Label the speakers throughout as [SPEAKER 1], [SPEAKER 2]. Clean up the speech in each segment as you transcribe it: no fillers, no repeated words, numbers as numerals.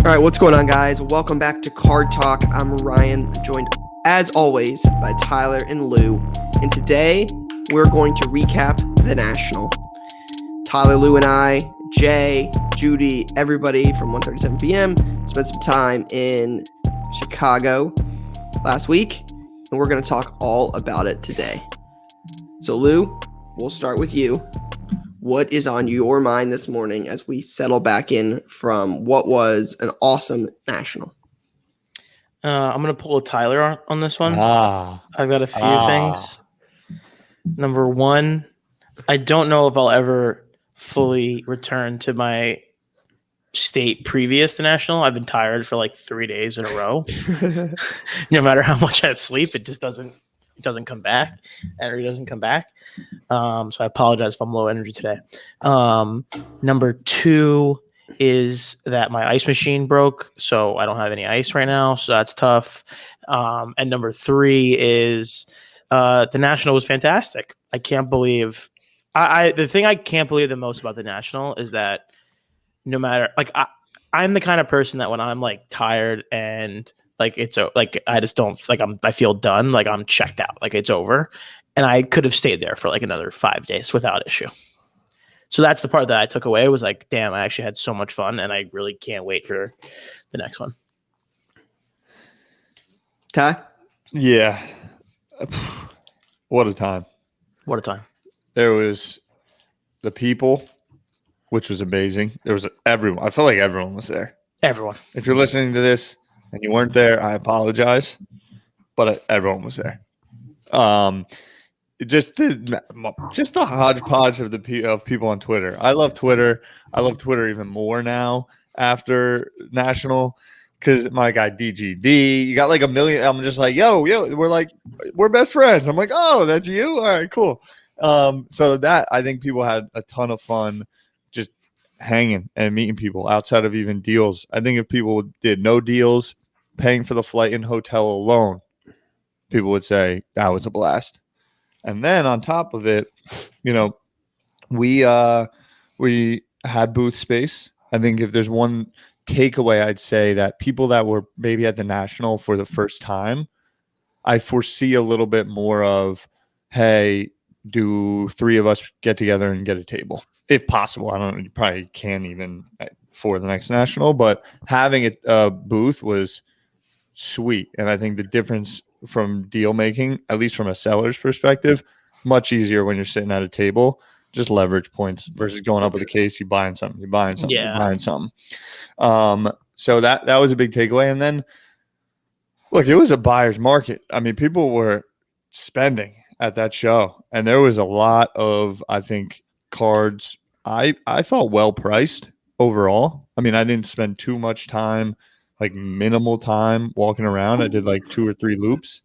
[SPEAKER 1] All right, what's going on, guys? Welcome back to Card Talk. I'm Ryan, joined as always by Tyler and Lou. And today we're going to recap the National. Tyler, Lou, and I, Jay, Judy, everybody from 1:37 p.m. spent some time in Chicago last week, and we're going to talk all about it today. So, Lou, we'll start with you. What is on your mind this morning as we settle back in from what was an awesome National?
[SPEAKER 2] I'm going to pull a Tyler on this one. I've got a few things. Number one, I don't know if I'll ever fully return to my state previous to National. I've been tired for like 3 days in a row. No matter how much I sleep, it just doesn't come back. Energy doesn't come back. So I apologize if I'm low energy today. Number two is that my ice machine broke, so I don't have any ice right now, so that's tough. And number three is the National was fantastic. I can't believe the thing I can't believe the most about the National is that no matter I'm the kind of person that when I'm like tired and like I just don't I feel done, like I'm checked out, like it's over. And I could have stayed there for like another 5 days without issue. So that's the part that I took away was like, damn, I actually had so much fun and I really can't wait for the next one.
[SPEAKER 1] Ty?
[SPEAKER 3] Yeah. What a time.
[SPEAKER 2] What a time.
[SPEAKER 3] There was the people, which was amazing. There was everyone. I felt like everyone was there.
[SPEAKER 2] Everyone.
[SPEAKER 3] If you're listening to this and you weren't there, I apologize. But everyone was there. Just the hodgepodge of people on Twitter. I love Twitter. I love Twitter even more now after National because my guy DGD, you got like a million. I'm just like, yo, we're best friends. I'm like, oh, that's you. All right, cool. So that I think people had a ton of fun just hanging and meeting people outside of even deals. I think if people did no deals, paying for the flight and hotel alone, people would say that was a blast. And then on top of it, we had booth space. I think if there's one takeaway, I'd say that people that were maybe at the National for the first time, I foresee a little bit more of, hey, do 3 of us get together and get a table? If possible. I don't know, you probably can't even for the next National, but having a booth was sweet. And I think the difference from deal making, at least from a seller's perspective, much easier when you're sitting at a table, just leverage points versus going up with a case, you're buying something. So that was a big takeaway. And then look, it was a buyer's market. I mean, people were spending at that show, and there was a lot of, I think, cards I thought well priced overall. I mean, I didn't spend too much time, like minimal time walking around. I did like 2 or 3 loops.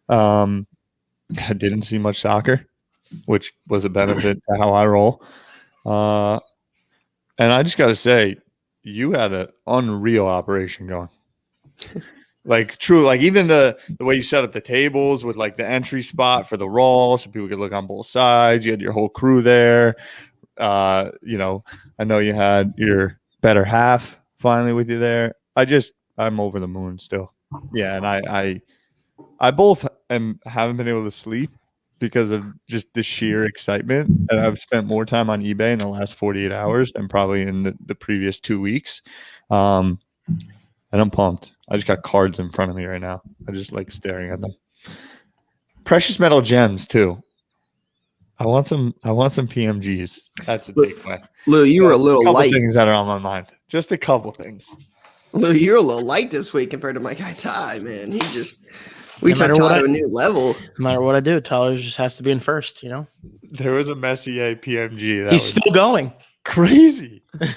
[SPEAKER 3] I didn't see much soccer, which was a benefit to how I roll. And I just got to say, you had an unreal operation going. Like true, like even the way you set up the tables with like the entry spot for the roll so people could look on both sides. You had your whole crew there. I know you had your better half finally with you there. I'm over the moon still. Yeah, and I both haven't been able to sleep because of just the sheer excitement. And I've spent more time on eBay in the last 48 hours than probably in the previous 2 weeks. And I'm pumped. I just got cards in front of me right now. I just like staring at them. Precious metal gems too. I want some PMGs. That's a takeaway.
[SPEAKER 1] Lou, you were a little light.
[SPEAKER 3] Things that are on my mind. Just a couple things.
[SPEAKER 1] Lou, you're a little light this week compared to my guy Ty, man. We took Tyler to a new level.
[SPEAKER 2] No matter what I do, Tyler just has to be in first,
[SPEAKER 3] There was a Messier PMG.
[SPEAKER 2] He's still going.
[SPEAKER 3] Crazy. It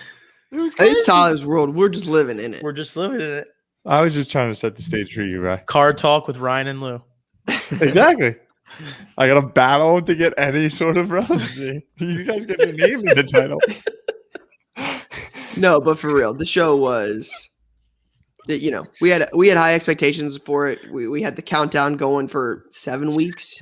[SPEAKER 3] was crazy.
[SPEAKER 1] It's Tyler's world. We're just living in it.
[SPEAKER 2] We're just living in it.
[SPEAKER 3] I was just trying to set the stage for you, right?
[SPEAKER 2] Card talk with Ryan and Lou.
[SPEAKER 3] Exactly. I got to battle to get any sort of relevancy. You guys get the name in the title.
[SPEAKER 1] No, but for real, the show was, we had high expectations for it. We had the countdown going for 7 weeks.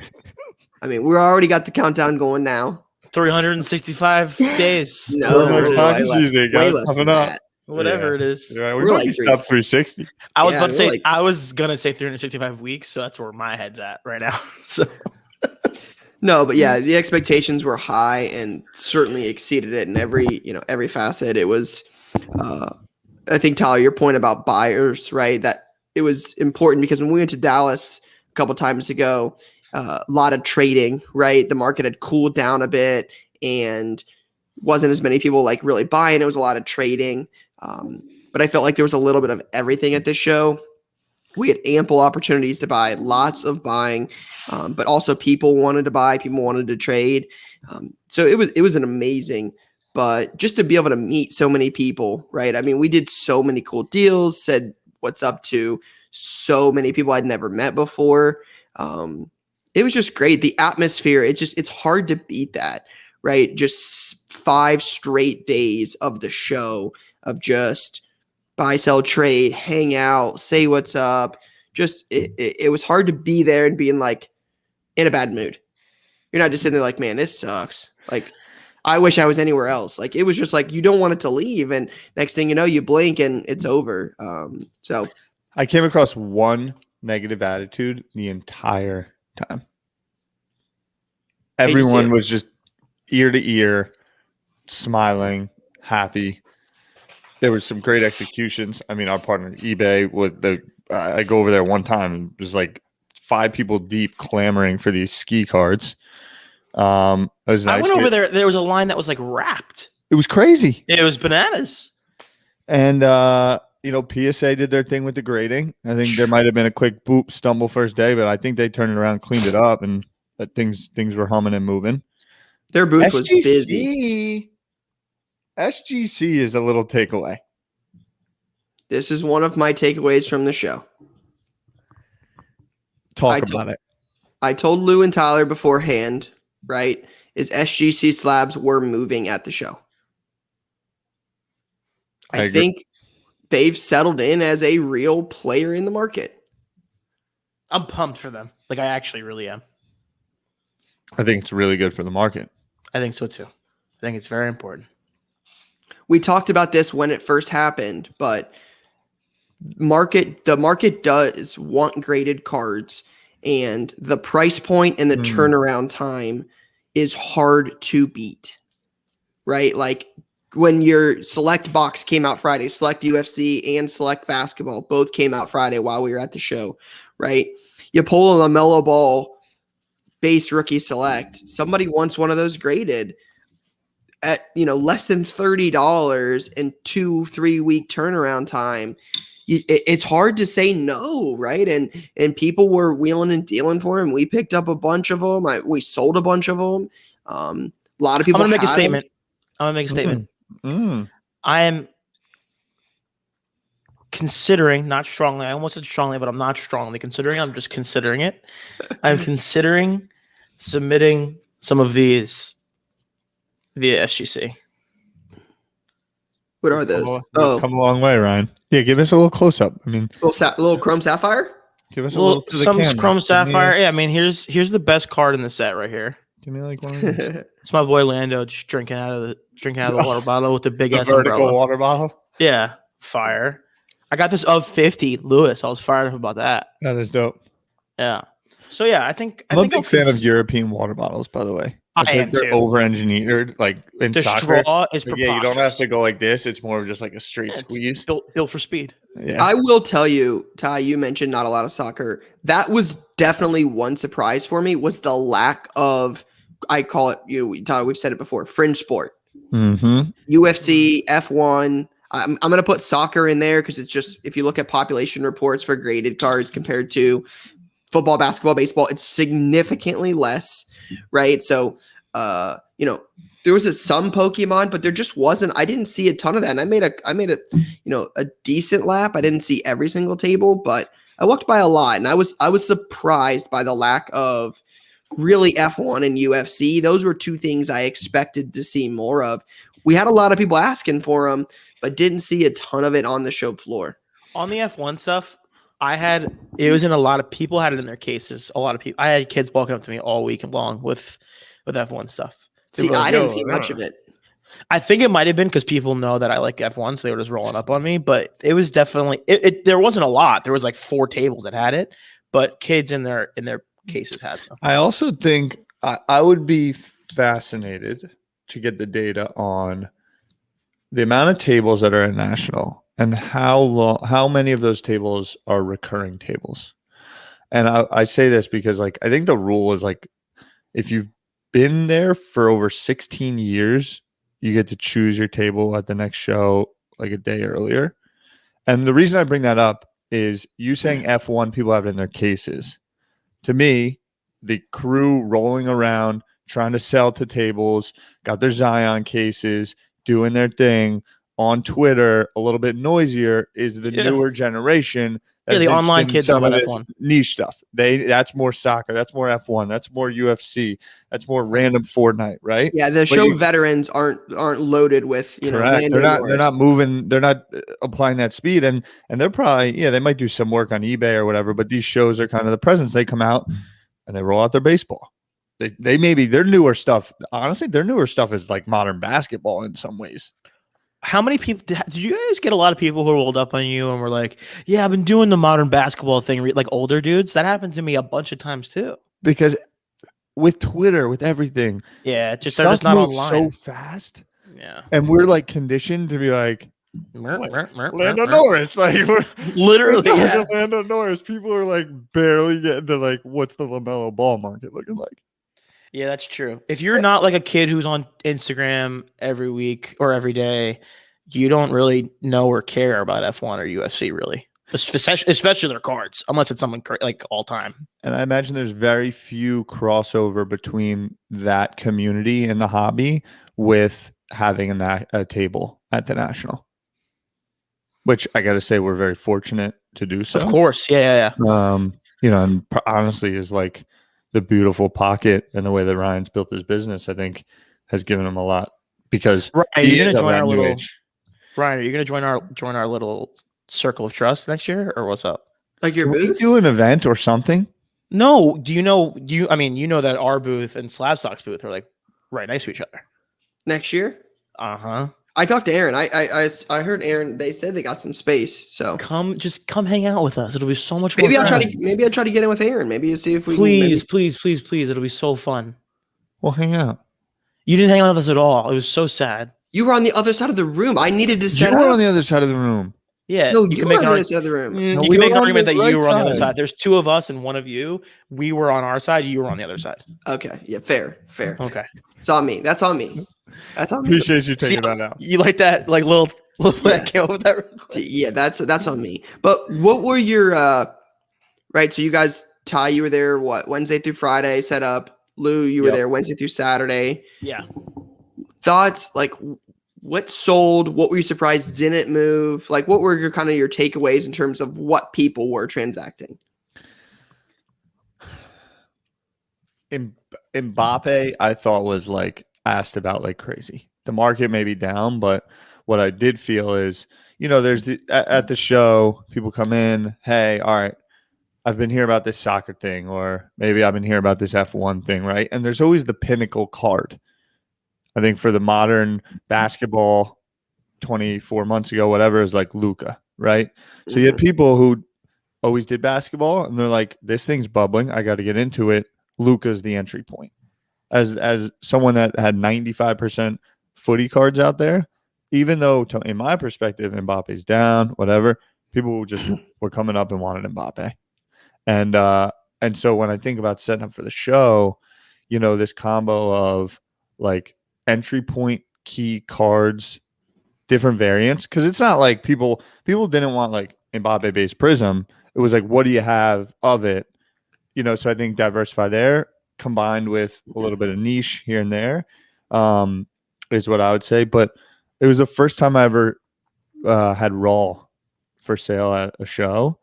[SPEAKER 1] I mean, we already got the countdown going now.
[SPEAKER 2] 365 days.
[SPEAKER 1] No,
[SPEAKER 3] way less than that.
[SPEAKER 2] whatever it is.
[SPEAKER 3] Yeah, we
[SPEAKER 1] We're
[SPEAKER 3] might
[SPEAKER 1] like
[SPEAKER 3] be sub 360.
[SPEAKER 2] I was
[SPEAKER 1] Yeah,
[SPEAKER 2] about to
[SPEAKER 1] we're
[SPEAKER 2] say
[SPEAKER 1] like-
[SPEAKER 2] I was gonna say 365 weeks, so that's where my head's at right now. So
[SPEAKER 1] No, but yeah, the expectations were high and certainly exceeded it in every facet. It was, I think, Tyler, your point about buyers, right? That it was important because when we went to Dallas a couple times ago, a lot of trading, right? The market had cooled down a bit and wasn't as many people like really buying. It was a lot of trading. But I felt like there was a little bit of everything at this show. We had ample opportunities to buy, lots of buying, but also people wanted to buy, people wanted to trade. So it was an amazing, but just to be able to meet so many people, right? I mean, we did so many cool deals, said what's up to so many people I'd never met before. It was just great. The atmosphere, it's hard to beat that, right? Just 5 straight days of the show of just buy, sell, trade, hang out, say what's up. Just it was hard to be there and being like in a bad mood. You're not just sitting there like, man, this sucks. Like, I wish I was anywhere else. Like, it was just like you don't want it to leave, and next thing you know, you blink and it's over. So
[SPEAKER 3] I came across one negative attitude the entire time. Everyone was just ear to ear, smiling, happy. There was some great executions. I mean, our partner eBay I go over there one time and it was like 5 people deep clamoring for these ski cards. It was nice.
[SPEAKER 2] I went over there. There was a line that was like wrapped.
[SPEAKER 3] It was crazy.
[SPEAKER 2] It was bananas.
[SPEAKER 3] And PSA did their thing with the grading. I think there might have been a quick boop stumble first day, but I think they turned it around, cleaned it up, and that things were humming and moving.
[SPEAKER 1] their booth was busy.
[SPEAKER 3] SGC is a little takeaway.
[SPEAKER 1] This is one of my takeaways from the show.
[SPEAKER 3] Talk about it.
[SPEAKER 1] I told Lou and Tyler beforehand, right? Is SGC slabs were moving at the show. I think they've settled in as a real player in the market.
[SPEAKER 2] I'm pumped for them. Like, I actually really am.
[SPEAKER 3] I think it's really good for the market.
[SPEAKER 2] I think so too. I think it's very important.
[SPEAKER 1] We talked about this when it first happened, but the market does want graded cards, and the price point and the turnaround time is hard to beat, right? Like when your Select box came out Friday, Select UFC and Select Basketball both came out Friday while we were at the show, right? You pull a LaMelo Ball base rookie select. Somebody wants one of those graded at less than $30 and 2-3 week turnaround time. It's hard to say no, right? And people were wheeling and dealing for him. We picked up a bunch of them. We sold a bunch of them. A lot of people.
[SPEAKER 2] I'm gonna make a statement. I am considering, not strongly. I almost said strongly, but I'm not strongly considering. I'm just considering it. I'm considering submitting some of these via SGC.
[SPEAKER 1] What are those?
[SPEAKER 3] Come a long way, Ryan. Yeah, give us a little close up. I mean,
[SPEAKER 1] little Chrome Sapphire.
[SPEAKER 3] Give us a little to the camera.
[SPEAKER 2] Chrome Sapphire. Yeah, I mean, here's the best card in the set right here.
[SPEAKER 3] Give me like one of those.
[SPEAKER 2] It's my boy Lando just drinking out of the water bottle with the big ass
[SPEAKER 3] vertical
[SPEAKER 2] umbrella.
[SPEAKER 3] Water bottle.
[SPEAKER 2] Yeah, fire. I got this of 50 Lewis. I was fired up about that.
[SPEAKER 3] That is dope.
[SPEAKER 2] Yeah. So yeah, I think
[SPEAKER 3] I'm a big fan of European water bottles, by the way.
[SPEAKER 2] I am
[SPEAKER 3] they're
[SPEAKER 2] too.
[SPEAKER 3] over-engineered, like in
[SPEAKER 2] The
[SPEAKER 3] soccer.
[SPEAKER 2] straw is
[SPEAKER 3] Like, yeah, you don't have
[SPEAKER 2] preposterous.
[SPEAKER 3] to go like this. It's more of just like a straight squeeze.
[SPEAKER 2] Built for speed.
[SPEAKER 3] Yeah.
[SPEAKER 1] I will tell you, Ty, you mentioned not a lot of soccer. That was definitely one surprise for me, was the lack of, I call it, Ty, we've said it before, fringe sport.
[SPEAKER 3] Mm-hmm.
[SPEAKER 1] UFC, F1. I'm going to put soccer in there because it's just, if you look at population reports for graded cards compared to football, basketball, baseball, it's significantly less, right? So, there was some Pokemon, but there just wasn't. I didn't see a ton of that, and I made a decent lap. I didn't see every single table, but I walked by a lot, and I was surprised by the lack of really F1 and UFC. Those were two things I expected to see more of. We had a lot of people asking for them, but didn't see a ton of it on the show floor.
[SPEAKER 2] On the F1 stuff, it was in a lot of people had it in their cases. A lot of people. I had kids walking up to me all week long with F1 stuff.
[SPEAKER 1] See, I didn't see much of it.
[SPEAKER 2] I think it might have been because people know that I like F1, so they were just rolling up on me. But it was definitely there wasn't a lot. There was like 4 tables that had it, but kids in their cases had some.
[SPEAKER 3] I also think I would be fascinated to get the data on the amount of tables that are at national and how many of those tables are recurring tables. And I say this because like I think the rule is like if you've been there for over 16 years, you get to choose your table at the next show like a day earlier. And the reason I bring that up is you saying F1 people have it in their cases. To me, the crew rolling around trying to sell to tables, got their Zion cases, doing their thing on Twitter, a little bit noisier, is the newer generation.
[SPEAKER 2] Yeah, the online kids
[SPEAKER 3] some of
[SPEAKER 2] about
[SPEAKER 3] this
[SPEAKER 2] F1
[SPEAKER 3] niche stuff. That's more soccer, that's more F1, that's more UFC, that's more random Fortnite, right?
[SPEAKER 1] Yeah, the show veterans aren't loaded with
[SPEAKER 3] correct. They're not moving. They're not applying that speed, and they're probably they might do some work on eBay or whatever. But these shows are kind of the presence. They come out and they roll out their baseball. They maybe their newer stuff. Honestly, their newer stuff is like modern basketball in some ways.
[SPEAKER 2] How many people did you guys get? A lot of people who rolled up on you and were like, "Yeah, I've been doing the modern basketball thing." Like older dudes, that happened to me a bunch of times too.
[SPEAKER 3] Because with Twitter, with everything,
[SPEAKER 2] they're just not online
[SPEAKER 3] so fast.
[SPEAKER 2] Yeah,
[SPEAKER 3] and we're like conditioned to be like Lando Norris, like we're
[SPEAKER 2] literally
[SPEAKER 3] Lando Norris. People are like barely getting to like what's the LaMelo Ball market looking like.
[SPEAKER 2] Yeah, that's true. If you're not like a kid who's on Instagram every week or every day, you don't really know or care about F1 or UFC, really, especially their cards, unless it's someone like all time.
[SPEAKER 3] And I imagine there's very few crossover between that community and the hobby with having a table at the National, which I got to say we're very fortunate to do so.
[SPEAKER 2] Of course, yeah.
[SPEAKER 3] And honestly, is like the beautiful pocket and the way that Ryan's built his business, I think, has given him a lot because
[SPEAKER 2] Ryan, are you going to join our little Ryan? Are you going to join our little circle of trust next year, or what's up?
[SPEAKER 1] Like your booth?
[SPEAKER 3] Do an event or something?
[SPEAKER 2] No. Do you know? I mean, you know that our booth and Slabstock's booth are like right next to each other.
[SPEAKER 1] Next year?
[SPEAKER 2] Uh-huh.
[SPEAKER 1] I talked to Aaron. I heard Aaron. They said they got some space. So
[SPEAKER 2] come hang out with us. It'll be so much.
[SPEAKER 1] Maybe
[SPEAKER 2] more fun.
[SPEAKER 1] I'll try to get in with Aaron. Maybe see if we.
[SPEAKER 2] Please. It'll be so fun.
[SPEAKER 3] We'll hang out.
[SPEAKER 2] You didn't hang out with us at all. It was so sad.
[SPEAKER 1] You were on the other side of the room. I needed to set
[SPEAKER 3] up. You were
[SPEAKER 1] up.
[SPEAKER 3] on the other side of the room.
[SPEAKER 2] Yeah.
[SPEAKER 1] No, you were on the other side of the room.
[SPEAKER 2] You can make an argument that you were on the other side. There's 2 of us and 1 of you. We were on our side. You were on the other side.
[SPEAKER 1] Okay. Yeah. Fair.
[SPEAKER 2] Okay.
[SPEAKER 1] It's on me. That's on me.
[SPEAKER 3] Appreciate you taking that out.
[SPEAKER 2] You like that, like little that came up with that?
[SPEAKER 1] Yeah, that's on me. But what were your right? So you guys, Ty, you were there what Wednesday through Friday set up. Lou, you were there Wednesday through Saturday.
[SPEAKER 2] Yeah.
[SPEAKER 1] Thoughts like what sold? What were you surprised didn't move? Like what were your takeaways in terms of what people were transacting?
[SPEAKER 3] Mbappe, I thought was like asked about like crazy. The market may be down, but what I did feel is, there's at the show, people come in, hey, all right, I've been hearing about this soccer thing, or maybe I've been hearing about this F1 thing, right? And there's always the pinnacle card. I think for the modern basketball 24 months ago, whatever, is like Luka, right? So you had people who always did basketball and they're like, this thing's bubbling. I got to get into it. Luka's the entry point. As someone that had 95% footy cards out there, even though in my perspective, Mbappe's down, whatever, people just were coming up and wanted Mbappe. And so when I think about setting up for the show, this combo of like entry point key cards, different variants, because it's not like people didn't want like Mbappe based Prism. It was like, what do you have of it? So I think diversify there combined with a little bit of niche here and there is what I would say. But it was the first time I ever had Raw for sale at a show.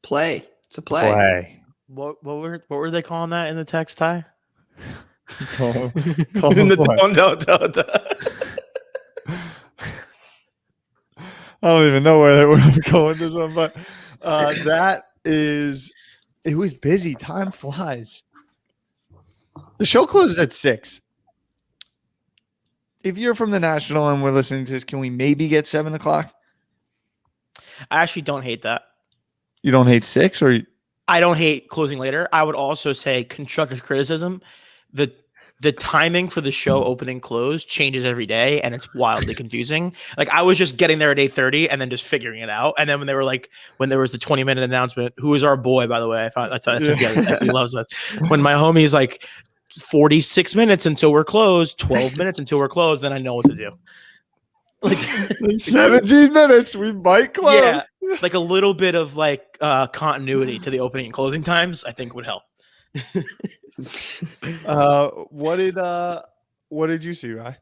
[SPEAKER 1] It's a play.
[SPEAKER 2] What were they calling that in the text, Ty?
[SPEAKER 3] Don't. I don't even know where they were going with this one, but it was busy. Time flies. The show closes at 6. if you're from the National and we're listening to this, can we maybe get 7 o'clock?
[SPEAKER 2] I actually don't hate that.
[SPEAKER 3] You don't hate 6 or?
[SPEAKER 2] I don't hate closing later. I would also say constructive criticism. The timing for the show open and close changes every day, and it's wildly confusing. Like I was just getting there at 8:30 and then just figuring it out. And then when there was the 20-minute announcement, who is our boy, by the way, I found that's he loves that. When my homie's like 46 minutes until we're closed, 12 minutes until we're closed, then I know what to do. Like
[SPEAKER 3] 17 minutes, we might close.
[SPEAKER 2] Yeah, like a little bit of like continuity to the opening and closing times, I think would help.
[SPEAKER 3] What did you see, Rye?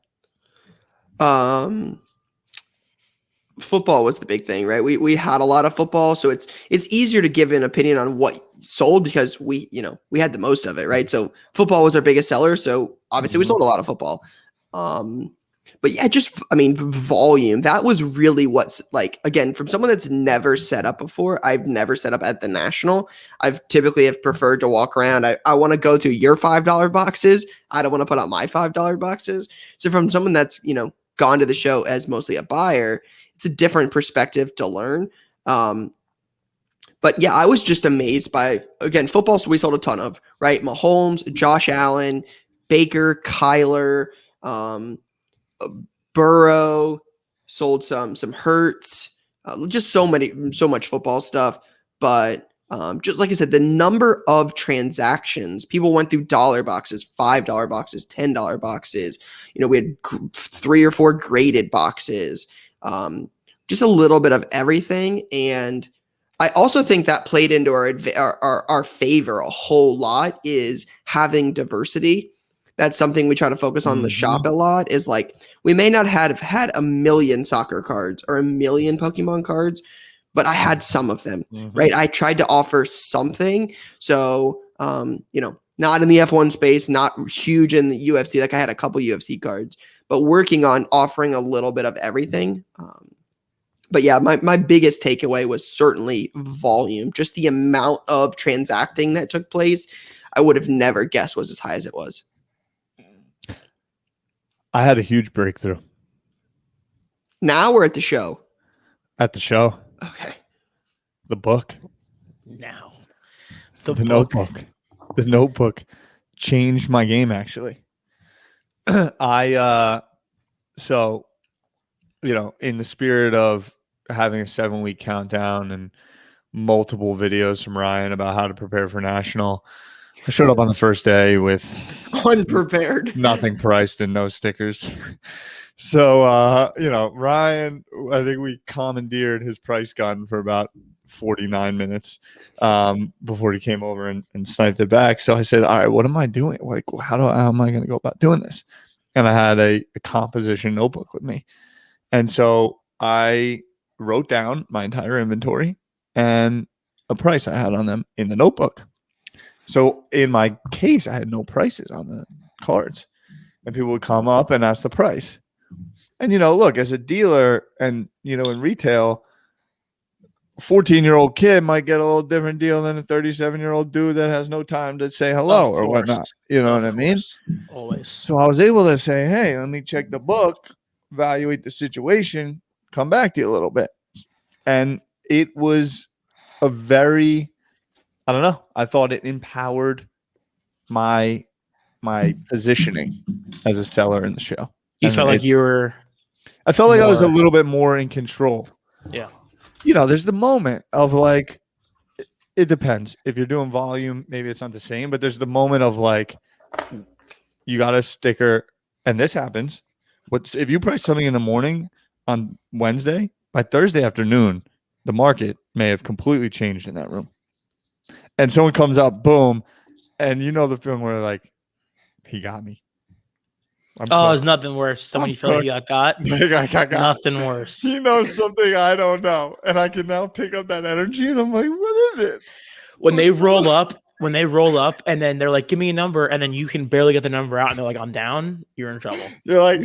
[SPEAKER 1] Football was the big thing, right? We had a lot of football, so it's easier to give an opinion on what sold because we had the most of it, right? So football was our biggest seller, so obviously we sold a lot of football. But yeah, volume. That was really what's like, again, from someone that's never set up before. I've never set up at the National. I've typically have preferred to walk around. I want to go to your $5 boxes. I don't want to put out my $5 boxes. So from someone that's, gone to the show as mostly a buyer, it's a different perspective to learn. But yeah, I was just amazed by, again, football. So we sold a ton of, right? Mahomes, Josh Allen, Baker, Kyler, Burrow, sold some Hurts, just so much football stuff. But just like I said, the number of transactions, people went through dollar boxes, $5 boxes, $10 boxes. We had 3 or 4 graded boxes, just a little bit of everything. And I also think that played into our favor a whole lot is having diversity. That's something we try to focus on the shop a lot is like, we may not have had 1 million soccer cards or 1 million Pokemon cards, but I had some of them, right? I tried to offer something. So, not in the F1 space, not huge in the UFC. Like I had a couple UFC cards, but working on offering a little bit of everything. But yeah, my biggest takeaway was certainly volume, just the amount of transacting that took place. I would have never guessed was as high as it was.
[SPEAKER 3] I had a huge breakthrough.
[SPEAKER 1] Now we're at the show.
[SPEAKER 3] At the show.
[SPEAKER 1] Okay.
[SPEAKER 3] The book.
[SPEAKER 2] Now.
[SPEAKER 3] The notebook. The notebook changed my game, actually. In the spirit of having a 7-week countdown and multiple videos from Ryan about how to prepare for National, I showed up on the first day with
[SPEAKER 1] unprepared,
[SPEAKER 3] nothing priced and no stickers. So, Ryan, I think we commandeered his price gun for about 49 minutes before he came over and sniped it back. So I said, all right, what am I doing? Like, how am I going to go about doing this? And I had a composition notebook with me. And so I wrote down my entire inventory and a price I had on them in the notebook. So in my case, I had no prices on the cards, and people would come up and ask the price. And, look, as a dealer and, in retail, a 14-year-old kid might get a little different deal than a 37-year-old dude that has no time to say hello or whatnot. You know what I mean?
[SPEAKER 2] Always.
[SPEAKER 3] So I was able to say, hey, let me check the book, evaluate the situation, come back to you a little bit. And it was a very, I don't know, I thought it empowered my positioning as a seller in the show.
[SPEAKER 2] You felt like you were...
[SPEAKER 3] I felt like I was a little bit more in control.
[SPEAKER 2] Yeah.
[SPEAKER 3] There's the moment of like, it depends. If you're doing volume, maybe it's not the same, but there's the moment of like, you got a sticker, and this happens. If you price something in the morning on Wednesday, by Thursday afternoon, the market may have completely changed in that room. And someone comes up, boom, and the feeling where like, he got me.
[SPEAKER 2] There's nothing worse than when you feel like you got. Nothing worse.
[SPEAKER 3] Something I don't know. And I can now pick up that energy and I'm like, what is it?
[SPEAKER 2] When they roll up and then they're like, give me a number, and then you can barely get the number out and they're like, I'm down, you're in trouble.
[SPEAKER 3] You're like,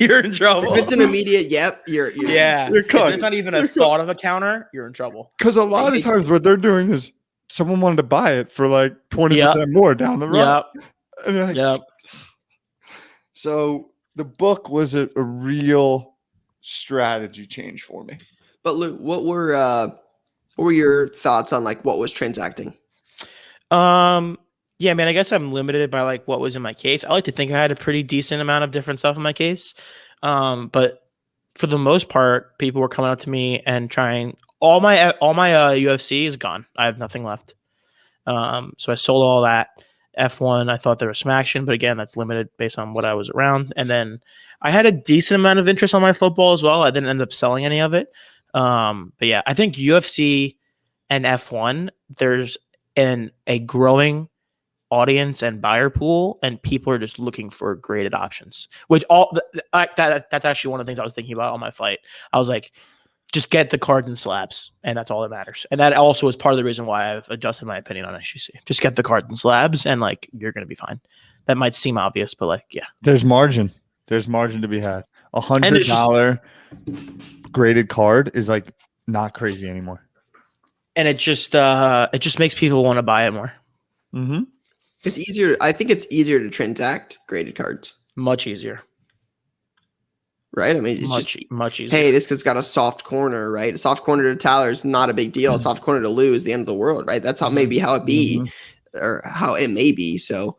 [SPEAKER 2] you're in trouble.
[SPEAKER 1] If it's an immediate yep, you're
[SPEAKER 2] if there's not even a thought of a counter, you're in trouble.
[SPEAKER 3] Because a lot of times what they're doing is someone wanted to buy it for like 20% more down the road.
[SPEAKER 2] Yep.
[SPEAKER 3] And you're like, So the book was a real strategy change for me.
[SPEAKER 1] But Lou, what were your thoughts on like what was transacting?
[SPEAKER 2] Yeah, man, I guess I'm limited by like what was in my case. I like to think I had a pretty decent amount of different stuff in my case. But for the most part, people were coming up to me and trying all my UFC is gone. I have nothing left. So I sold all that. F1, I thought there was some action, but again, that's limited based on what I was around. And then I had a decent amount of interest on my football as well. I didn't end up selling any of it. But yeah, I think UFC and F1, there's a growing audience and buyer pool, and people are just looking for graded options. Which that's actually one of the things I was thinking about on my flight. I was like, just get the cards and slabs, and that's all that matters. And that also is part of the reason why I've adjusted my opinion on SGC. Just get the cards and slabs, and like you're going to be fine. That might seem obvious, but like, yeah,
[SPEAKER 3] there's margin. There's margin to be had. $100 graded card is like not crazy anymore,
[SPEAKER 2] and it just makes people want to buy it more.
[SPEAKER 3] Mm-hmm.
[SPEAKER 1] It's easier. I think it's easier to transact graded cards.
[SPEAKER 2] Much easier.
[SPEAKER 1] Right? I mean, it's
[SPEAKER 2] much easier.
[SPEAKER 1] Hey, this kid's got a soft corner, right? A soft corner to Tyler is not a big deal. A soft corner to Lou is the end of the world, right? That's how maybe how it be, or how it may be. So,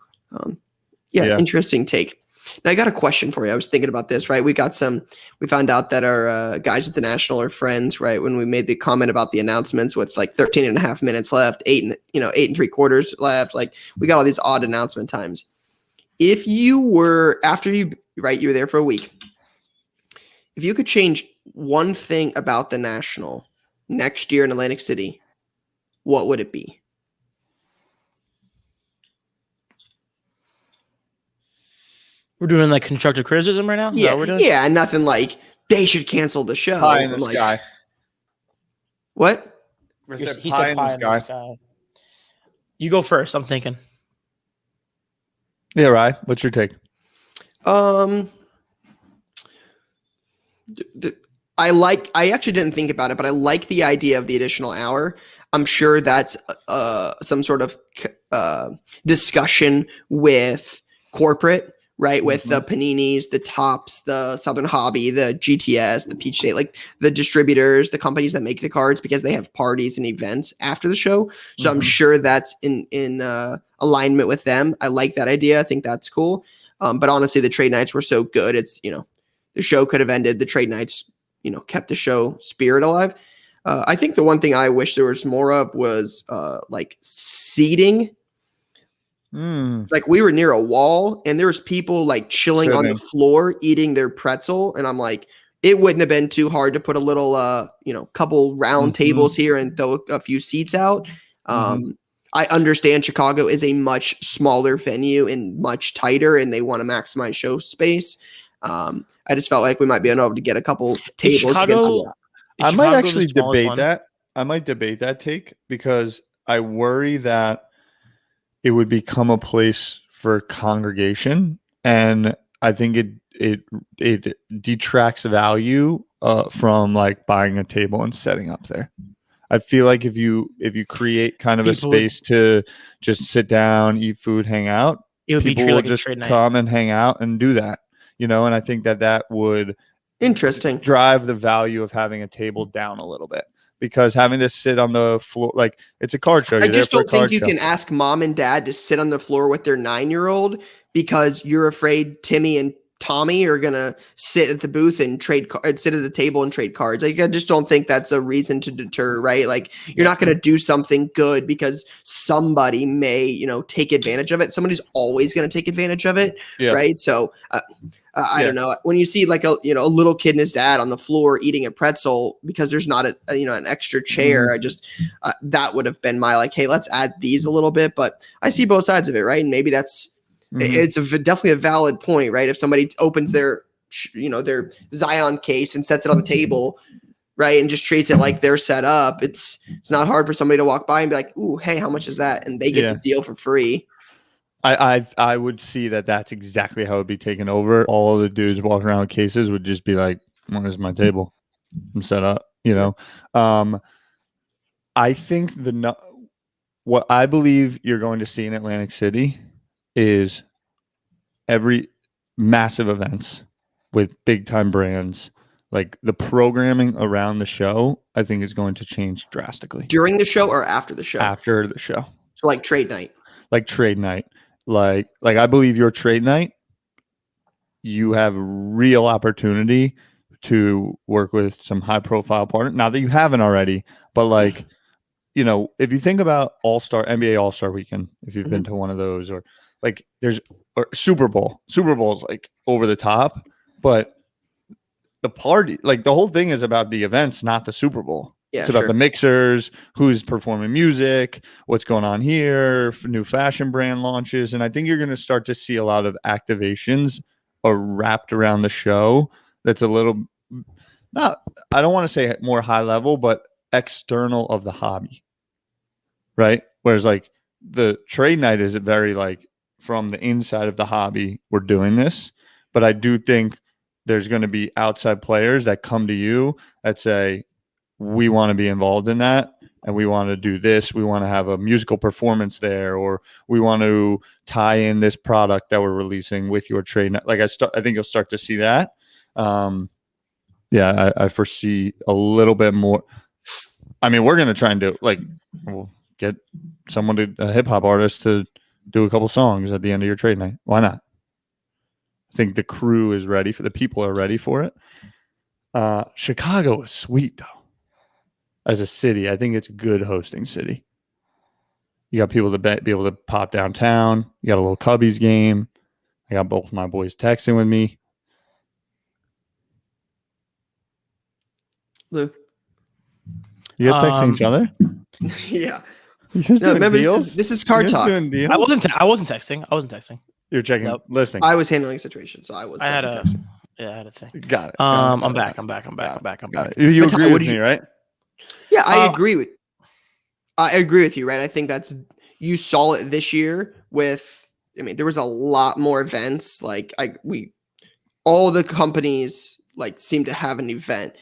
[SPEAKER 1] yeah, interesting take. Now I got a question for you. I was thinking about this, right? We found out that our guys at the National are friends, right? When we made the comment about the announcements with like 13 and a half minutes left, 8 and 3/4 left, like we got all these odd announcement times. If you were, after you were there for a week, if you could change one thing about the National next year in Atlantic City, what would it be?
[SPEAKER 2] We're doing like constructive criticism right now?
[SPEAKER 1] Yeah, nothing like they should cancel the show.
[SPEAKER 3] Pie in the sky.
[SPEAKER 1] What?
[SPEAKER 2] He said pie in the sky. You go first. I'm thinking.
[SPEAKER 3] Yeah, right. What's your take?
[SPEAKER 1] I actually didn't think about it, but I like the idea of the additional hour. I'm sure that's some sort of discussion with corporate, right? With the Paninis, the Tops, the Southern Hobby, the GTS, the Peach State, like the distributors, the companies that make the cards, because they have parties and events after the show. So I'm sure that's in alignment with them. I like that idea. I think that's cool. But honestly, the trade nights were so good. It's, the show could have ended. The trade nights, kept the show spirit alive. I think the one thing I wish there was more of was like seating. Like we were near a wall and there was people like chilling on the floor eating their pretzel. And I'm like, it wouldn't have been too hard to put a little, couple round tables here and throw a few seats out. I understand Chicago is a much smaller venue and much tighter, and they want to maximize show space. I just felt like we might be able to get a couple tables against the wall.
[SPEAKER 3] I might actually debate that. I might debate that take because I worry that it would become a place for congregation, and I think it detracts value from like buying a table and setting up there. I feel like if you create kind of a space to just sit down, eat food, hang out, people will just come and hang out and do that. And I think that would drive the value of having a table down a little bit, because having to sit on the floor, like it's a card show.
[SPEAKER 1] I just don't think you can ask mom and dad to sit on the floor with their 9-year-old because you're afraid Timmy and Tommy are going to sit at the booth and sit at a table and trade cards. Like, I just don't think that's a reason to deter, right? Like you're not going to do something good because somebody may, take advantage of it. Somebody's always going to take advantage of it. Right. So, I don't know, when you see like a little kid and his dad on the floor eating a pretzel because there's not an extra chair. I just, that would have been my like, hey, let's add these a little bit, but I see both sides of it. Right. And maybe that's, it's definitely a valid point, right? If somebody opens their Zion case and sets it on the table, right, and just treats it like they're set up, it's not hard for somebody to walk by and be like, "Ooh, hey, how much is that?" And they get the deal for free.
[SPEAKER 3] I would see that's exactly how it would be taken over. All of the dudes walking around with cases would just be like, "Where's my table? I'm set up." I think what I believe you're going to see in Atlantic City is massive events with big time brands, like the programming around the show, I think is going to change drastically.
[SPEAKER 1] During the show or after the show?
[SPEAKER 3] After the show.
[SPEAKER 1] So like trade night.
[SPEAKER 3] Like trade night. Like I believe your trade night, you have real opportunity to work with some high profile partner. Not that you haven't already, but like, you know, if you think about NBA All-Star Weekend, if you've been to one of those, or like or Super Bowl is like over the top, but the party, like the whole thing is about the events, not the Super Bowl.
[SPEAKER 1] Yeah,
[SPEAKER 3] it's about the mixers, who's performing music, what's going on here, new fashion brand launches. And I think you're going to start to see a lot of activations wrapped around the show that's a little, I don't want to say more high level, but external of the hobby. Right? Whereas like the trade night is very like from the inside of the hobby, we're doing this. But I do think there's going to be outside players that come to you that say, we want to be involved in that, and we want to do this. We want to have a musical performance there, or we want to tie in this product that we're releasing with your trade. Like I think you'll start to see that. I foresee a little bit more. I mean, we're going to try and do like, we'll get a hip hop artist to do a couple songs at the end of your trade night. Why not? I think the crew is ready the people are ready for it. Chicago is sweet though. As a city, I think it's a good hosting city. You got people to be able to pop downtown. You got a little Cubbies game. I got both my boys texting with me.
[SPEAKER 1] Lou.
[SPEAKER 3] You guys texting each other?
[SPEAKER 1] Yeah.
[SPEAKER 3] You guys doing
[SPEAKER 1] remember,
[SPEAKER 3] deals?
[SPEAKER 1] This is Card Talk.
[SPEAKER 2] I wasn't texting.
[SPEAKER 3] You're checking, listening.
[SPEAKER 1] I was handling a situation, so I was.
[SPEAKER 2] I had a thing.
[SPEAKER 3] Got it.
[SPEAKER 2] I'm back. I'm back.
[SPEAKER 3] You agree with me, right?
[SPEAKER 1] Yeah, I agree with you, right? I think you saw it this year with, I mean, there was a lot more events. Like all the companies like seem to have an event.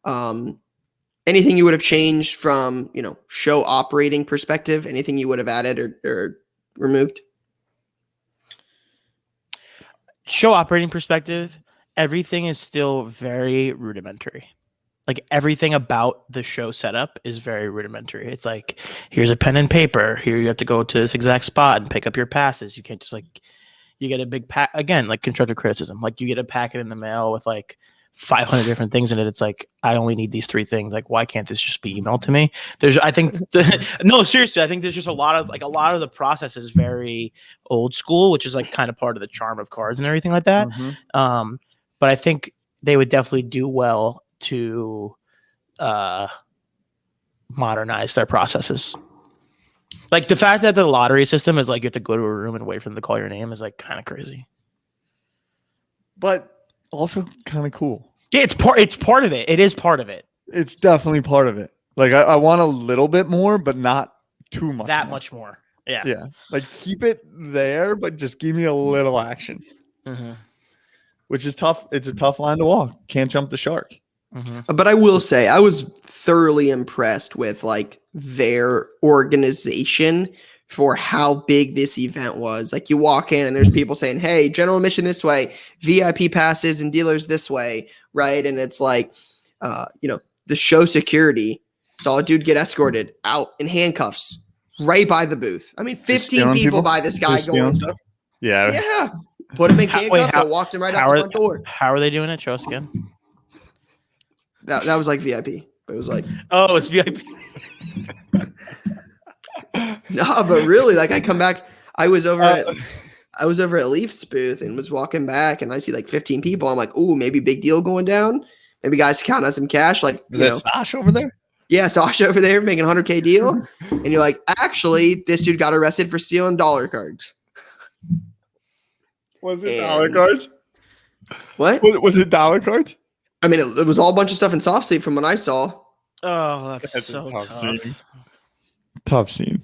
[SPEAKER 1] Anything you would have changed from, show operating perspective? Anything you would have added or removed?
[SPEAKER 2] Show operating perspective, everything is still very rudimentary. Like everything about the show setup is very rudimentary. It's like, here's a pen and paper. Here you have to go to this exact spot and pick up your passes. You can't just you get a big pack again, like constructive criticism. Like you get a packet in the mail with like 500 different things in it. It's like, I only need these 3 things. Like, why can't this just be emailed to me? No, seriously, I think there's just a lot of the process is very old school, which is like kind of part of the charm of cards and everything like that. Mm-hmm. But I think they would definitely do well to modernize their processes. Like the fact that the lottery system is like you have to go to a room and wait for them to call your name is like kind of crazy.
[SPEAKER 3] But also kind of cool.
[SPEAKER 2] Yeah, it's part of it. It is part of it.
[SPEAKER 3] It's definitely part of it. Like I want a little bit more, but not too much.
[SPEAKER 2] Much more. Yeah.
[SPEAKER 3] Yeah. Like keep it there, but just give me a little action. Mm-hmm. Which is tough. It's a tough line to walk. Can't jump the shark.
[SPEAKER 1] Mm-hmm. But I will say I was thoroughly impressed with like their organization for how big this event was. Like you walk in and there's people saying, hey, general admission this way, VIP passes and dealers this way, right? And it's like, the show security saw a dude get escorted out in handcuffs right by the booth. I mean, 15 people by this guy going stuff.
[SPEAKER 3] Yeah.
[SPEAKER 1] Yeah. Put him in handcuffs and walked him right out the front door.
[SPEAKER 2] How are they doing it? Show us again.
[SPEAKER 1] That was like VIP. It was like,
[SPEAKER 2] oh, it's VIP.
[SPEAKER 1] No, but really, like I come back, I was over at Leafs booth and was walking back, and I see like 15 people. I'm like, ooh, maybe big deal going down. Maybe guys count on some cash. Like,
[SPEAKER 3] is that Sasha over there?
[SPEAKER 1] Yeah, Sasha over there making $100K deal, and you're like, actually, this dude got arrested for stealing dollar cards.
[SPEAKER 3] Was it dollar cards?
[SPEAKER 1] What?
[SPEAKER 3] Was it dollar cards?
[SPEAKER 1] I mean, it was all a bunch of stuff in soft sleep from what I saw.
[SPEAKER 2] Oh, that's so tough.
[SPEAKER 3] Tough scene.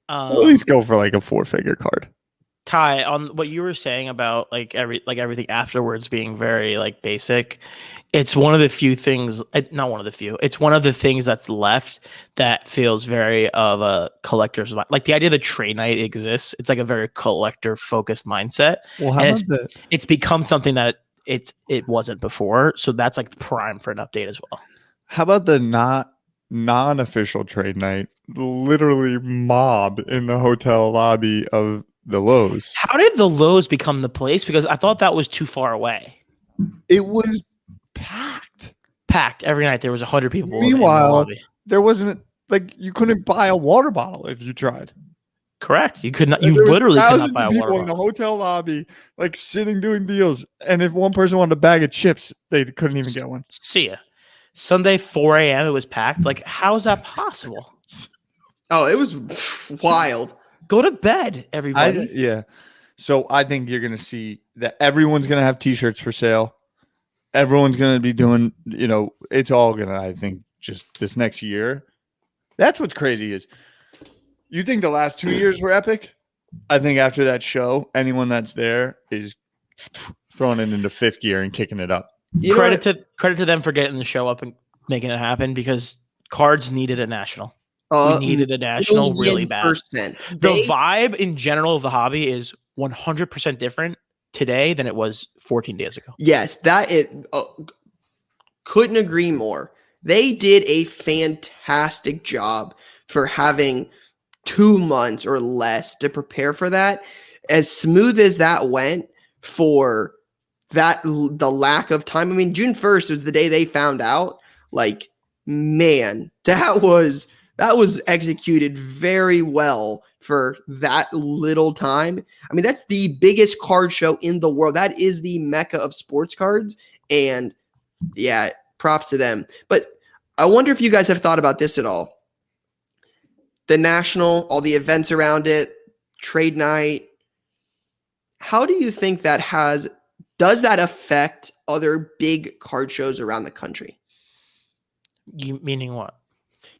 [SPEAKER 3] At least go for like a 4-figure card.
[SPEAKER 2] Ty, on what you were saying about everything afterwards being very like basic, it's one of the few things, not one of the few, it's one of the things that's left that feels very of a collector's mind. Like the idea that trade night exists, it's like a very collector focused mindset.
[SPEAKER 3] Well, how about that?
[SPEAKER 2] It's become something that it wasn't before. So that's like prime for an update as well.
[SPEAKER 3] How about the non-official trade night? Literally mob in the hotel lobby of the Lowe's.
[SPEAKER 2] How did the Lowe's become the place? Because I thought that was too far away.
[SPEAKER 3] It was packed
[SPEAKER 2] every night. There was 100 people.
[SPEAKER 3] Meanwhile,
[SPEAKER 2] in the lobby.
[SPEAKER 3] There wasn't like you couldn't buy a water bottle if you tried.
[SPEAKER 2] Correct. You could not. You literally could not buy a water
[SPEAKER 3] people in the hotel lobby, like sitting doing deals. And if one person wanted a bag of chips, they couldn't even get one.
[SPEAKER 2] See ya. Sunday 4 a.m. It was packed. Like, how is that possible?
[SPEAKER 1] Oh, it was wild.
[SPEAKER 2] Go to bed, everybody.
[SPEAKER 3] Yeah. So I think you're going to see that everyone's going to have T-shirts for sale. Everyone's going to be doing, it's all going to, I think, just this next year. That's what's crazy is you think the last 2 years were epic? I think after that show, anyone that's there is throwing it into fifth gear and kicking it up.
[SPEAKER 2] Credit to them for getting the show up and making it happen because cards needed a national. We needed a national really bad. The vibe in general of the hobby is 100% different today than it was 14 days ago.
[SPEAKER 1] Yes, that is. Couldn't agree more. They did a fantastic job for having 2 months or less to prepare for that. As smooth as that went for the lack of time. I mean, June 1st was the day they found out. Like, man, that was executed very well for that little time. I mean, that's the biggest card show in the world. That is the mecca of sports cards. And yeah, props to them. But I wonder if you guys have thought about this at all. The National, all the events around it, trade night. How do you think that does that affect other big card shows around the country?
[SPEAKER 2] You meaning what?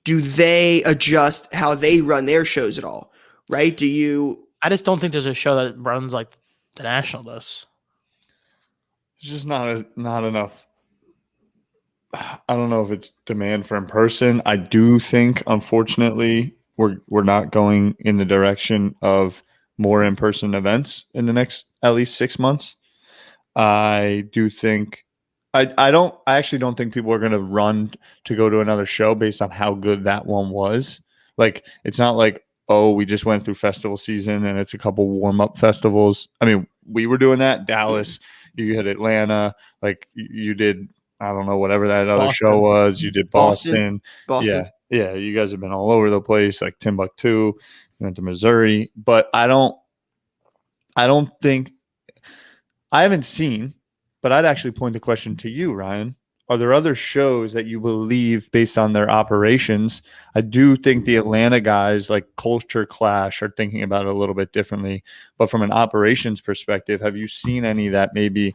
[SPEAKER 1] Do they adjust how they run their shows at all? Right? I
[SPEAKER 2] just don't think there's a show that runs like the National does.
[SPEAKER 3] It's just not enough. I don't know if it's demand for in person. I do think, unfortunately, we're not going in the direction of more in-person events in the next at least 6 months. I do think I actually don't think people are going to run to go to another show based on how good that one was. Like, it's not like, oh, we just went through festival season and it's a couple warm-up festivals. I mean, we were doing that. Dallas, you had Atlanta, like you did, I don't know, whatever that other show was. You did Boston. Yeah. You guys have been all over the place, like Timbuktu, you went to Missouri. But I don't think, I haven't seen, but I'd actually point the question to you, Ryan. Are there other shows that you believe based on their operations? I do think the Atlanta guys like Culture Clash are thinking about it a little bit differently. But from an operations perspective, have you seen any that maybe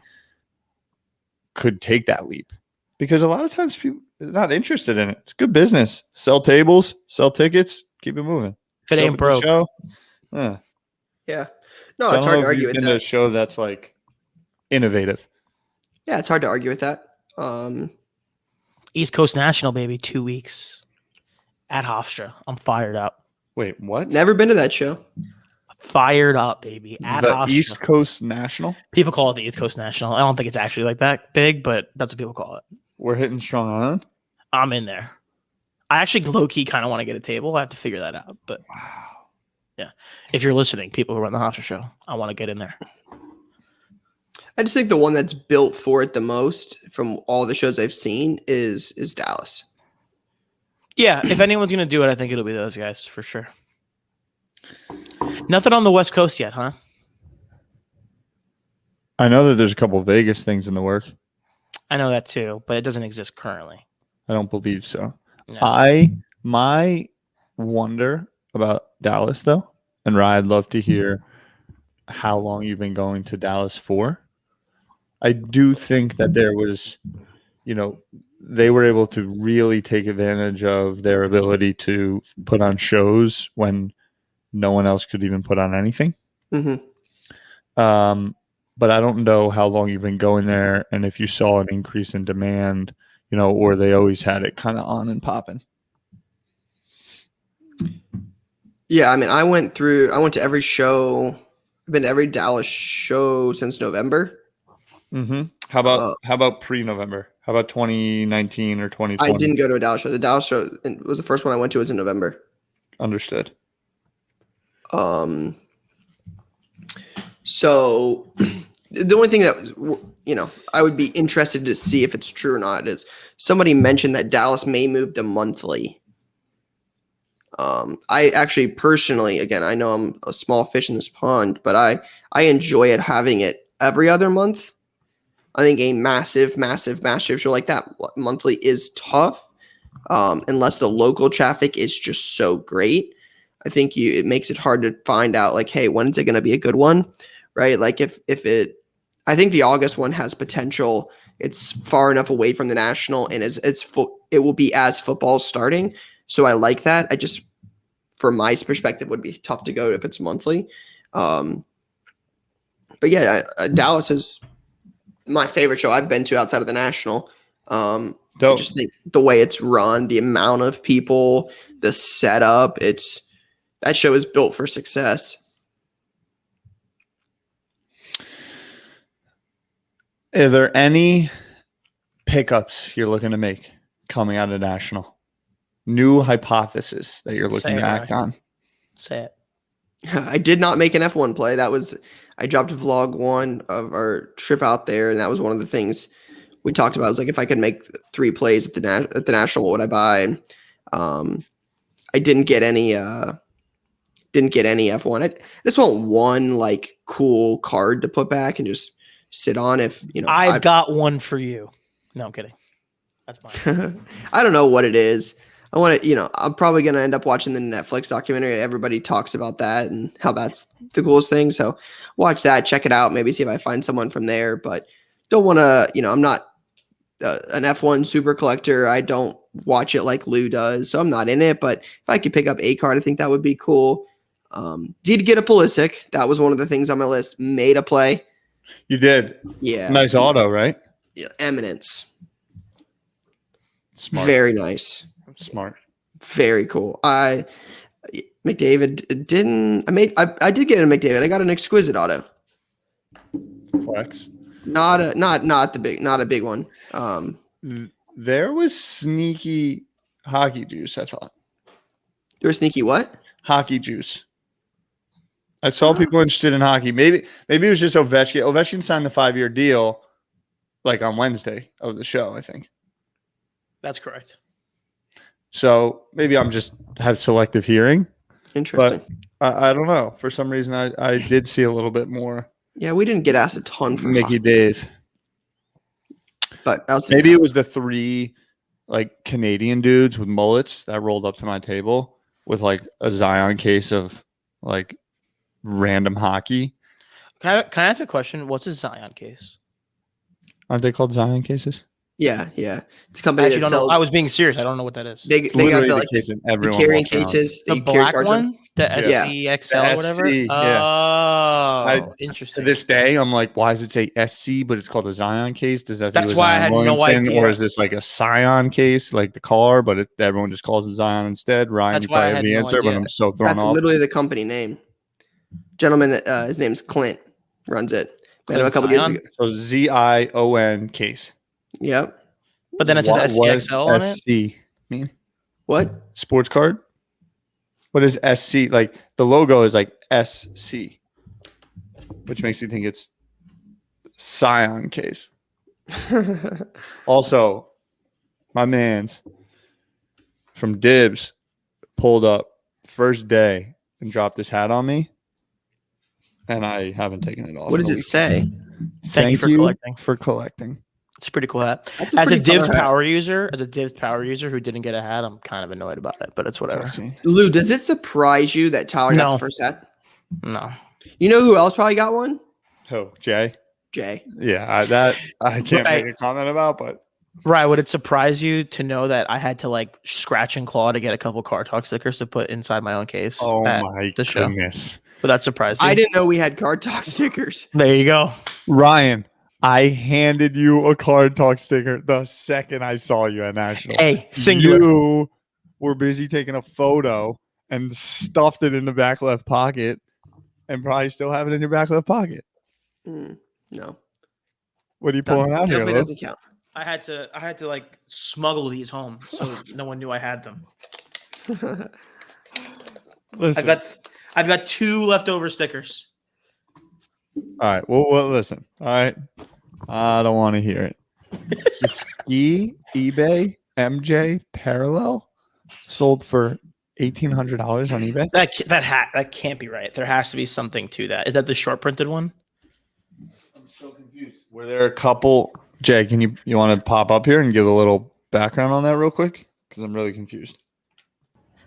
[SPEAKER 3] could take that leap? Because a lot of times people are not interested in it. It's good business. Sell tables, sell tickets, keep it moving.
[SPEAKER 2] If it ain't broke.
[SPEAKER 3] Show,
[SPEAKER 1] yeah. No, it's hard to argue with that.
[SPEAKER 3] A show that's like innovative.
[SPEAKER 1] Yeah, it's hard to argue with that.
[SPEAKER 2] East Coast National, baby, 2 weeks at Hofstra. I'm fired up.
[SPEAKER 3] Wait, what?
[SPEAKER 1] Never been to that show.
[SPEAKER 2] Fired up, baby. At
[SPEAKER 3] the
[SPEAKER 2] Hofstra.
[SPEAKER 3] East Coast National?
[SPEAKER 2] People call it the East Coast National. I don't think it's actually like that big, but that's what people call it.
[SPEAKER 3] We're hitting strong on.
[SPEAKER 2] I'm in there. I actually low-key kind of want to get a table. I have to figure that out. But
[SPEAKER 3] wow.
[SPEAKER 2] Yeah. If you're listening, people who run the Hofstra show, I want to get in there.
[SPEAKER 1] I just think the one that's built for it the most from all the shows I've seen is Dallas.
[SPEAKER 2] Yeah, if anyone's going to do it, I think it'll be those guys for sure. Nothing on the West Coast yet, huh?
[SPEAKER 3] I know that there's a couple of Vegas things in the work.
[SPEAKER 2] I know that too, but it doesn't exist currently.
[SPEAKER 3] I don't believe so. No. My wonder about Dallas, though, and Ryan, I'd love to hear how long you've been going to Dallas for. I do think that there was, they were able to really take advantage of their ability to put on shows when no one else could even put on anything.
[SPEAKER 1] Mm-hmm.
[SPEAKER 3] But I don't know how long you've been going there and if you saw an increase in demand, or they always had it kind of on and popping.
[SPEAKER 1] Yeah, I mean, I went to every show. I've been to every Dallas show since November.
[SPEAKER 3] Mm-hmm. How about pre-November? How about 2019 or 2020?
[SPEAKER 1] I didn't go to a Dallas show. The Dallas show was the first one I went to. Was in November.
[SPEAKER 3] Understood.
[SPEAKER 1] So the only thing that I would be interested to see if it's true or not is somebody mentioned that Dallas may move to monthly. I actually personally, again, I know I'm a small fish in this pond, but I enjoy having it every other month. I think a massive show like that monthly is tough, unless the local traffic is just so great. I think it makes it hard to find out, like, hey, when is it going to be a good one, right? Like I think the August one has potential. It's far enough away from the national, and it will be as football starting. So I like that. I just, from my perspective, would be tough to go if it's monthly. But yeah, Dallas is my favorite show I've been to outside of the national. I just think the way it's run, the amount of people, the setup, that show is built for success.
[SPEAKER 3] Are there any pickups you're looking to make coming out of national? New hypothesis that you're looking to act on?
[SPEAKER 2] Say it.
[SPEAKER 1] I did not make an F1 play. I dropped vlog 1 of our trip out there, and that was one of the things we talked about. It was like, if I could make 3 plays at the national, what would I buy? And I didn't get any F1. I just want one like cool card to put back and just sit on. I've
[SPEAKER 2] got one for you. No, I'm kidding. That's fine.
[SPEAKER 1] I don't know what it is. I want to, I'm probably going to end up watching the Netflix documentary. Everybody talks about that and how that's the coolest thing. So watch that, check it out, maybe see if I find someone from there, but don't want to, I'm not an F1 super collector. I don't watch it like Lou does, so I'm not in it, but if I could pick up a card, I think that would be cool. Did get a Pulisic. That was one of the things on my list. Made a play.
[SPEAKER 3] You did.
[SPEAKER 1] Yeah.
[SPEAKER 3] Nice auto, right?
[SPEAKER 1] Yeah, Eminence.
[SPEAKER 3] Smart.
[SPEAKER 1] Very nice.
[SPEAKER 3] Smart.
[SPEAKER 1] Very cool. McDavid didn't. I did get a McDavid. I got an exquisite auto.
[SPEAKER 3] Flex.
[SPEAKER 1] Not a big one.
[SPEAKER 3] There was sneaky hockey juice, I thought.
[SPEAKER 1] There was sneaky what?
[SPEAKER 3] Hockey juice. I saw people interested in hockey. Maybe it was just Ovechkin. Ovechkin signed the 5-year deal like on Wednesday of the show, I think.
[SPEAKER 2] That's correct.
[SPEAKER 3] So maybe I'm just have selective hearing.
[SPEAKER 1] Interesting.
[SPEAKER 3] But I don't know. For some reason, I did see a little bit more.
[SPEAKER 1] Yeah, we didn't get asked a ton from
[SPEAKER 3] Mickey Dave.
[SPEAKER 1] But
[SPEAKER 3] maybe it was the 3 like Canadian dudes with mullets that rolled up to my table with like a Zion case of like random hockey.
[SPEAKER 2] Can I ask a question? What's a Zion case?
[SPEAKER 3] Aren't they called Zion cases?
[SPEAKER 1] Yeah. It's a company that sells.
[SPEAKER 2] I was being serious. I don't know what that is.
[SPEAKER 1] They got the carrying cases.
[SPEAKER 2] The black one? The SCXL or whatever?
[SPEAKER 3] SC,
[SPEAKER 2] Oh, interesting.
[SPEAKER 3] To this day, I'm like, why does it say SC, but it's called a Zion case? Does that
[SPEAKER 2] That's why I had no idea.
[SPEAKER 3] Or is this like a Scion case, like the car, but everyone just calls it Zion instead? Ryan, you probably have the answer, but I'm so thrown off.
[SPEAKER 1] That's literally the company name. Gentleman, his name's Clint, runs it. Met him a couple years ago.
[SPEAKER 3] So ZION case.
[SPEAKER 1] Yep.
[SPEAKER 2] But then it says SCXL on it?
[SPEAKER 3] SC mean?
[SPEAKER 1] What?
[SPEAKER 3] Sports card? What is SC? Like the logo is like SC, which makes me think it's Scion case. Also, my man's from Dibs pulled up first day and dropped his hat on me, and I haven't taken it off.
[SPEAKER 1] What does it say?
[SPEAKER 3] Thank you for collecting.
[SPEAKER 2] It's a pretty cool hat. As a Divs power user who didn't get a hat, I'm kind of annoyed about that, but it's whatever.
[SPEAKER 1] Lou, does it surprise you that Tyler got the first hat?
[SPEAKER 2] No.
[SPEAKER 1] You know who else probably got one?
[SPEAKER 3] Who? Jay.
[SPEAKER 1] Yeah,
[SPEAKER 3] I can't make a comment about, but
[SPEAKER 2] right. Would it surprise you to know that I had to like scratch and claw to get a couple Car Talk stickers to put inside my own case?
[SPEAKER 3] Oh my goodness.
[SPEAKER 2] But that surprised you.
[SPEAKER 1] I didn't know we had Card Talk stickers.
[SPEAKER 2] There you go.
[SPEAKER 3] Ryan, I handed you a Card Talk sticker the second I saw you at National.
[SPEAKER 2] Hey, singular.
[SPEAKER 3] You were busy taking a photo and stuffed it in the back left pocket and probably still have it in your back left pocket.
[SPEAKER 1] No.
[SPEAKER 3] What are you pulling out here,
[SPEAKER 1] Definitely
[SPEAKER 3] Lou?
[SPEAKER 1] doesn't count.
[SPEAKER 2] I had to like smuggle these home so no one knew I had them.
[SPEAKER 3] Listen.
[SPEAKER 2] I've got 2 leftover stickers.
[SPEAKER 3] All right. Well, listen. All right. I don't want to hear it. The Ski eBay MJ Parallel sold for $1,800 on eBay.
[SPEAKER 2] That can't be right. There has to be something to that. Is that the short printed one?
[SPEAKER 3] I'm so confused. Were there a couple? Jay, can you want to pop up here and give a little background on that real quick? Because I'm really confused.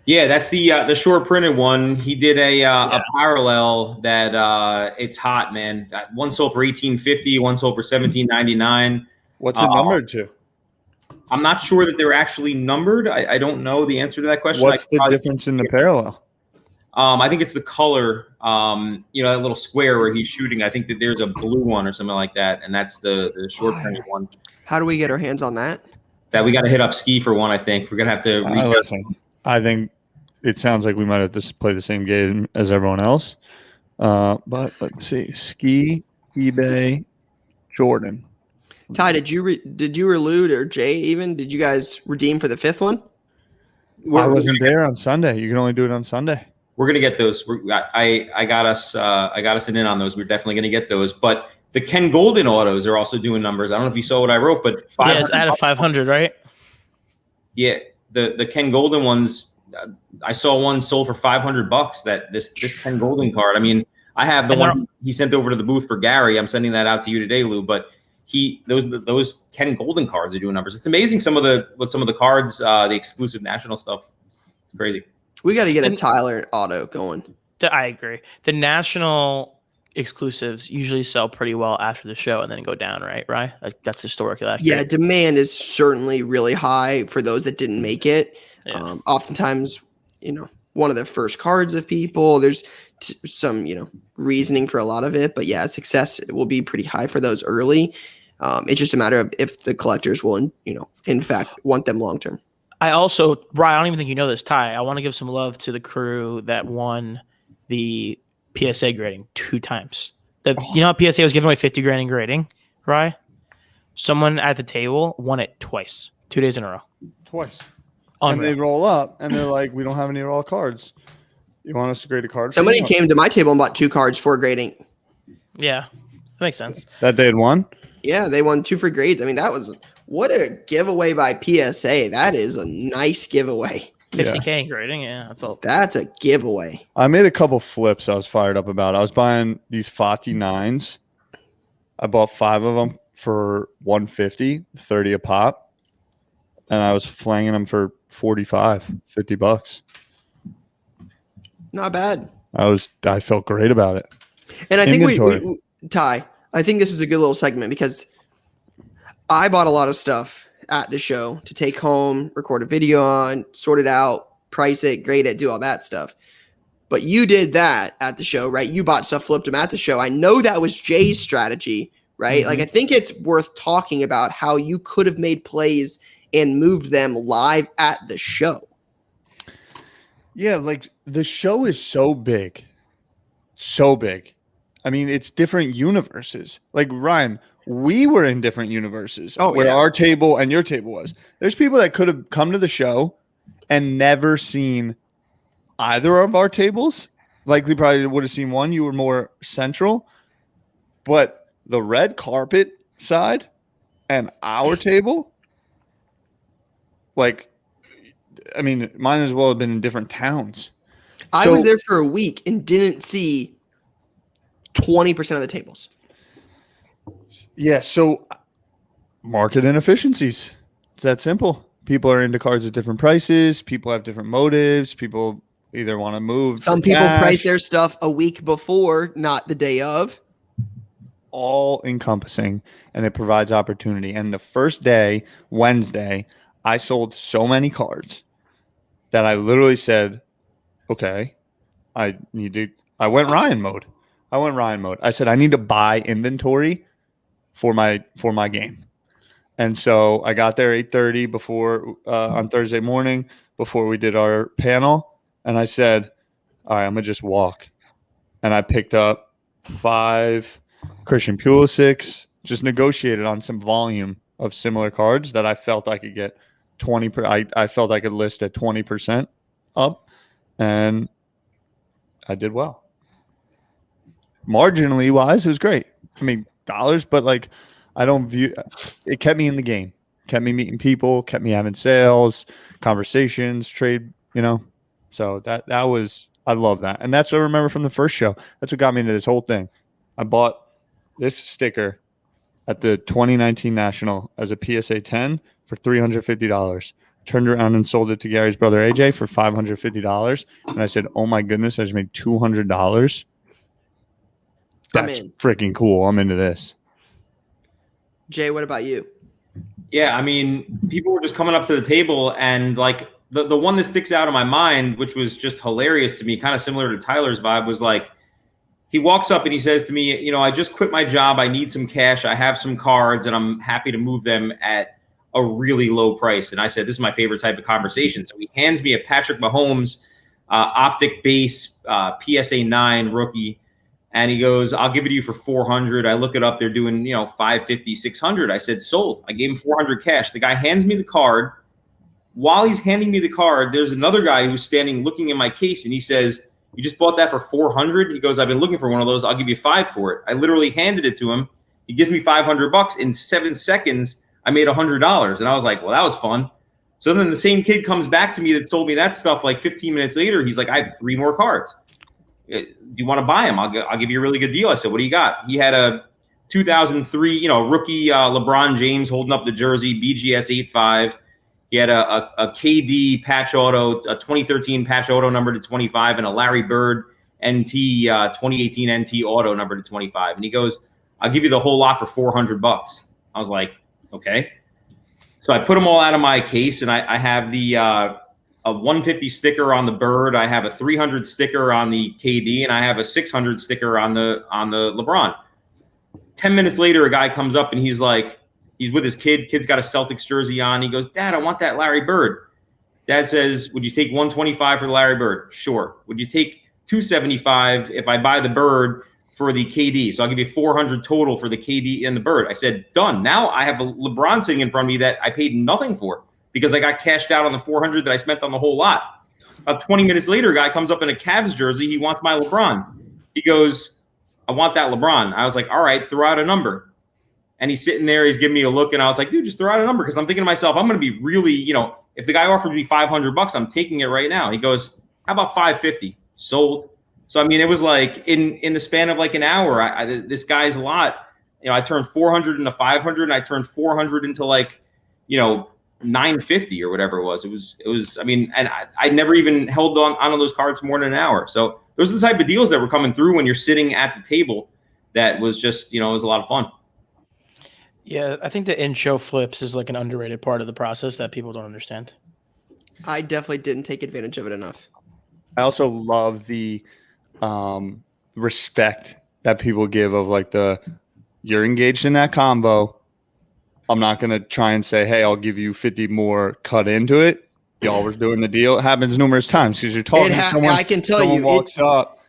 [SPEAKER 4] Yeah, that's the short printed one. He did a parallel that it's hot, man. One sold for $1,850, one sold for $1,799.
[SPEAKER 3] What's it numbered to?
[SPEAKER 4] I'm not sure that they're actually numbered. I don't know the answer to that question.
[SPEAKER 3] What's the difference in the parallel?
[SPEAKER 4] I think it's the color. That little square where he's shooting. I think that there's a blue one or something like that, and that's the short printed one.
[SPEAKER 1] How do we get our hands on that?
[SPEAKER 4] That we got to hit up Ski for one. I think we're gonna have to.
[SPEAKER 3] Listen, I think it sounds like we might have to play the same game as everyone else. But let's see. Ski, eBay, Jordan.
[SPEAKER 1] Ty, did you or Lou or Jay even? Did you guys redeem for the 5th one?
[SPEAKER 3] I wasn't there on Sunday. You can only do it on Sunday.
[SPEAKER 4] We're gonna get those. I got us an in on those. We're definitely gonna get those. But the Ken Golden autos are also doing numbers. I don't know if you saw what I wrote, but
[SPEAKER 2] it's out of 500, right?
[SPEAKER 4] Yeah, the Ken Golden ones. I saw one sold for $500. That this Ken Golden card. I mean, I have the one he sent over to the booth for Gary. I'm sending that out to you today, Lou. But those Ken Golden cards are doing numbers. It's amazing some of the cards, the exclusive national stuff. It's crazy.
[SPEAKER 1] We got to get a Tyler auto going.
[SPEAKER 2] I agree. The national exclusives usually sell pretty well after the show and then go down, right? Like, that's historically accurate.
[SPEAKER 1] Yeah, demand is certainly really high for those that didn't make it.
[SPEAKER 2] Yeah.
[SPEAKER 1] Oftentimes, one of the first cards of people. There's some, reasoning for a lot of it, but yeah, success will be pretty high for those early. It's just a matter of if the collectors will, in fact, want them long term.
[SPEAKER 2] I also, Brian, I don't even think you know this, Ty. I want to give some love to the crew that won the PSA grading 2 times. You know how PSA was giving away 50 grand in grading, right? Someone at the table won it twice, 2 days in a row.
[SPEAKER 3] Twice.
[SPEAKER 2] Unreal.
[SPEAKER 3] And they roll up and they're like, we don't have any raw cards. You want us to grade a card?
[SPEAKER 1] Somebody came to my table and bought 2 cards for grading.
[SPEAKER 2] Yeah, that makes sense.
[SPEAKER 3] That they had won?
[SPEAKER 1] Yeah, they won 2 free grades. I mean, what a giveaway by PSA. That is a nice giveaway.
[SPEAKER 2] 50K in grading, yeah, that's all.
[SPEAKER 1] That's a giveaway.
[SPEAKER 3] I made a couple flips I was fired up about. I was buying these Fati 9s. I bought 5 of them for $150, 30 a pop. And I was flanging them for $50.
[SPEAKER 1] Not bad.
[SPEAKER 3] I felt great about it.
[SPEAKER 1] And I think we Ty, I think this is a good little segment because I bought a lot of stuff at the show to take home, record a video on, sort it out, price it, grade it, do all that stuff. But you did that at the show, right? You bought stuff, flipped them at the show. I know that was Jay's strategy, right? Mm-hmm. Like, I think it's worth talking about how you could have made plays and moved them live at the show.
[SPEAKER 3] Yeah, like the show is so big. So big. I mean, it's different universes. Like, Ryan, we were in different universes where our table and your table was. There's people that could have come to the show and never seen either of our tables. Likely probably would have seen one. You were more central. But the red carpet side and our table, like, I mean, it might as well have been in different towns.
[SPEAKER 1] I was there for a week and didn't see 20% of the tables.
[SPEAKER 3] Yeah, so market inefficiencies. It's that simple. People are into cards at different prices. People have different motives. People either want to move.
[SPEAKER 1] Some people price their stuff a week before, not the day of.
[SPEAKER 3] All encompassing, and it provides opportunity. And the first day, Wednesday, I sold so many cards that I literally said, okay, I need to I went Ryan mode. I said I need to buy inventory for my game. And so I got there 8:30 before on Thursday morning before we did our panel, and I said, "All right, I'm gonna just walk." And I picked up 5 Christian Pulisics, just negotiated on some volume of similar cards that I felt I could get 20. I felt I could list at 20% up, and I did well. Marginally wise, it was great. I mean, dollars, but like I don't view it. Kept me in the game, kept me meeting people, kept me having sales, conversations, trade. So that was, I love that, and that's what I remember from the first show. That's what got me into this whole thing. I bought this sticker at the 2019 National as a PSA 10 for $350. Turned around and sold it to Gary's brother AJ for $550, and I said, "Oh my goodness, I just made $200." That's freaking cool. I'm into this.
[SPEAKER 1] Jay, what about you?
[SPEAKER 4] Yeah, I mean, people were just coming up to the table, and like the one that sticks out in my mind, which was just hilarious to me, kind of similar to Tyler's vibe, was like he walks up and he says to me, I just quit my job. I need some cash. I have some cards, and I'm happy to move them at a really low price. And I said, this is my favorite type of conversation. So he hands me a Patrick Mahomes optic base PSA 9 rookie. And he goes, I'll give it to you for 400. I look it up. They're doing, 550, 600. I said, sold. I gave him 400 cash. The guy hands me the card. While he's handing me the card, there's another guy who's standing looking in my case. And he says, you just bought that for 400? He goes, I've been looking for one of those. I'll give you 5 for it. I literally handed it to him. He gives me $500. In 7 seconds, I made $100. And I was like, well, that was fun. So then the same kid comes back to me that sold me that stuff like 15 minutes later. He's like, I have 3 more cards. Do you want to buy him? I'll give you a really good deal. I said, what do you got? He had a 2003, rookie LeBron James holding up the jersey, BGS 8.5. He had a KD patch auto, a 2013 patch auto number to 25, and a Larry Bird NT 2018 NT auto number to 25. And he goes, I'll give you the whole lot for $400. I was like, okay. So I put them all out of my case, and I have the a 150 sticker on the Bird. I have a 300 sticker on the KD, and I have a 600 sticker on the LeBron. 10 minutes later, a guy comes up and he's like, he's with his kid. Kid's got a Celtics jersey on. He goes, Dad, I want that Larry Bird. Dad says, would you take 125 for the Larry Bird? Sure. Would you take 275 if I buy the Bird for the KD? So I'll give you 400 total for the KD and the Bird. I said, done. Now I have a LeBron sitting in front of me that I paid nothing for, because I got cashed out on the 400 that I spent on the whole lot. About 20 minutes later, a guy comes up in a Cavs jersey. He wants my LeBron. He goes, I want that LeBron. I was like, all right, throw out a number. And he's sitting there. He's giving me a look. And I was like, dude, just throw out a number. Because I'm thinking to myself, I'm going to be really, if the guy offered me $500, I'm taking it right now. He goes, how about 550? Sold. So, I mean, it was like in the span of like an hour, this guy's lot, I turned 400 into 500, and I turned 400 into like, 950 or whatever it was. It was, I mean, and I never even held on those cards more than an hour. So those are the type of deals that were coming through when you're sitting at the table. That was just, it was a lot of fun.
[SPEAKER 2] Yeah. I think the in-show flips is like an underrated part of the process that people don't understand.
[SPEAKER 1] I definitely didn't take advantage of it enough.
[SPEAKER 3] I also love the respect that people give of like you're engaged in that convo. I'm not going to try and say, hey, I'll give you 50 more cut into it. Y'all were doing the deal. It happens numerous times because you're talking to someone.
[SPEAKER 1] I can tell you,
[SPEAKER 3] walks up.